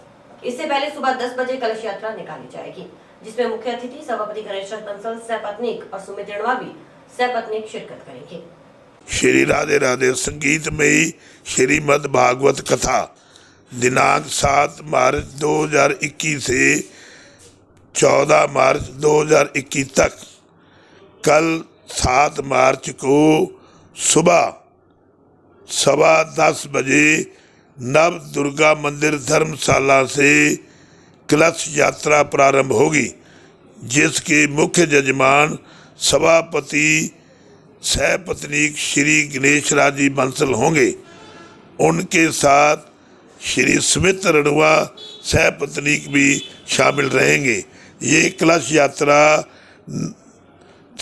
इससे पहले सुबह 10 बजे कलश यात्रा निकाली जाएगी, जिसमें मुख्य अतिथि सभापति गणेश बंसल सपत्नीक और सुमित रेणवा भी सपत्नीक शिरकत करेंगे। श्री राधे राधे संगीत में ही श्रीमद् भागवत कथा दिनांक 7 मार्च 2021 से 14 मार्च 2021 तक, कल 7 मार्च को सुबह 10:15 बजे नव दुर्गा मंदिर धर्मशाला से कलश यात्रा प्रारंभ होगी, जिसके मुख्य जजमान सभापति सहपत्नीक श्री गणेश राजी बंसल होंगे। उनके साथ श्री सुमित रेणवा सहपत्नीक भी शामिल रहेंगे। ये कलश यात्रा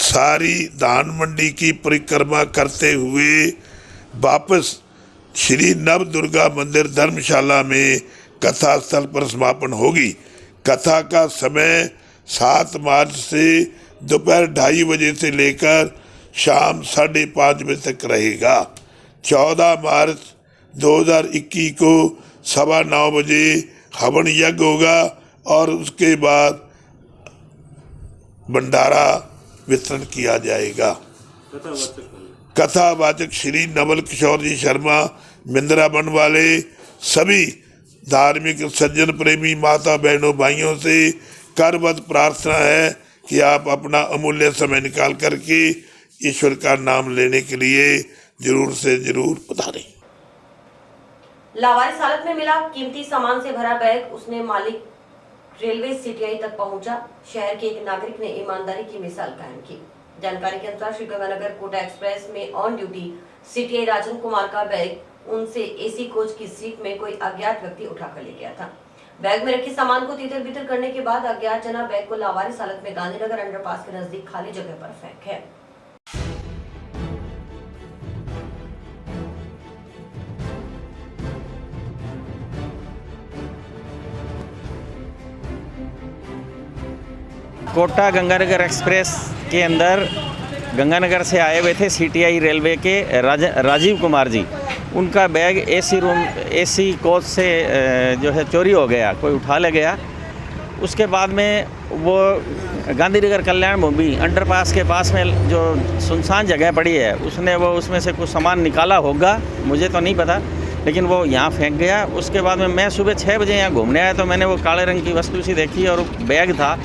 सारी धान मंडी की परिक्रमा करते हुए वापस श्री नव दुर्गा मंदिर धर्मशाला में कथा स्थल पर समापन होगी। कथा का समय 7 मार्च से दोपहर 2:30 बजे से लेकर शाम 5:30 बजे तक रहेगा। 14 मार्च 2021 को 9:15 बजे हवन यज्ञ होगा और उसके बाद भंडारा वितरण किया जाएगा। कथावाचक श्री नवल किशोर जी शर्मा मिंद्रावन वाले। सभी धार्मिक सज्जन प्रेमी माता बहनों भाइयों से करबद्ध प्रार्थना है कि आप अपना अमूल्य समय निकाल करके ईश्वर का नाम लेने के लिए जरूर से जरूर पधारें। लावारिस हालत में मिला कीमती सामान से भरा बैग, उसने मालिक रेलवे सीटीआई तक पहुंचा। शहर के एक नागरिक ने ईमानदारी की मिसाल कायम की। जानकारी के अनुसार श्रीगंगानगर कोटा एक्सप्रेस में on duty CTI Rajan Kumar का बैग उनसे एसी कोच की सीट में कोई अज्ञात व्यक्ति उठाकर ले गया था। बैग में रखे सामान को तितर बितर करने के बाद अज्ञात जना बैग को लावारिस हालत में गांधीनगर अंडरपास के नजदीक खाली जगह पर फेंक है। कोटा गंगानगर एक्सप्रेस के अंदर गंगानगर से आए हुए थे सीटीआई रेलवे के राजीव कुमार जी। उनका बैग एसी कोच से जो है चोरी हो गया, कोई उठा ले गया। उसके बाद में वो गांधीनगर कल्याण भूमि अंडरपास के पास में जो सुनसान जगह पड़ी है उसमें से कुछ सामान निकाला होगा, मुझे तो नहीं पता, लेकिन वो यहाँ फेंक गया। उसके बाद में मैं सुबह 6 बजे यहाँ घूमने आया तो मैंने वो काले रंग की वस्तु सी देखी और बैग था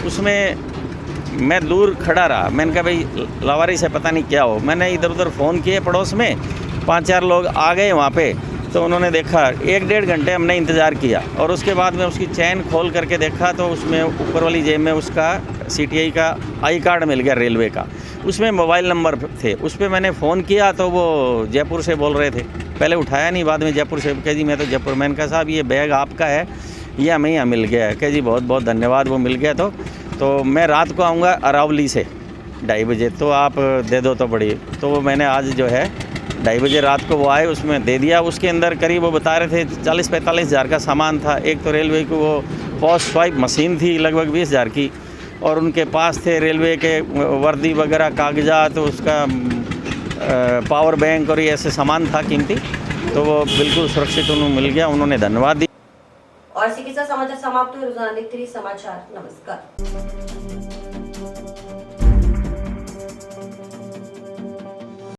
उसमें। मैं दूर खड़ा रहा, मैंने कहा भाई लावारिस से पता नहीं क्या हो। मैंने इधर उधर फ़ोन किए पड़ोस में, 5-4 लोग आ गए वहाँ पे, तो उन्होंने देखा। 1-1.5 घंटे हमने इंतज़ार किया और उसके बाद में उसकी चैन खोल करके देखा तो उसमें ऊपर वाली जेब में उसका सीटीआई का आई कार्ड मिल गया रेलवे का। उसमें मोबाइल नंबर थे। उस पर मैंने फ़ोन किया तो वो जयपुर से बोल रहे थे। पहले उठाया नहीं, बाद में जयपुर से कह जी मैं तो जयपुर। मैंने कहा साहब ये बैग आपका है, ये हमें यहाँ मिल गया है। कह जी बहुत बहुत धन्यवाद, वो मिल गया। तो मैं रात को आऊँगा अरावली से 2:30 बजे, तो आप दे दो तो बड़ी। तो वो मैंने आज जो है 2:30 बजे रात को वो आए, उसमें दे दिया। उसके अंदर करीब वो बता रहे थे 40-45 हज़ार का सामान था। एक तो रेलवे की वो पोस्ट स्वाइप मशीन थी लगभग 20 हज़ार की, और उनके पास थे रेलवे के वर्दी वगैरह, कागजात, उसका पावर बैंक और ये ऐसे सामान था कीमती, तो वो बिल्कुल सुरक्षित उन्हें मिल गया। उन्होंने धन्यवाद दिया। और इसी के साथ समाचार समाप्त हुए। रोजाना देखते रहिए समाचार। नमस्कार।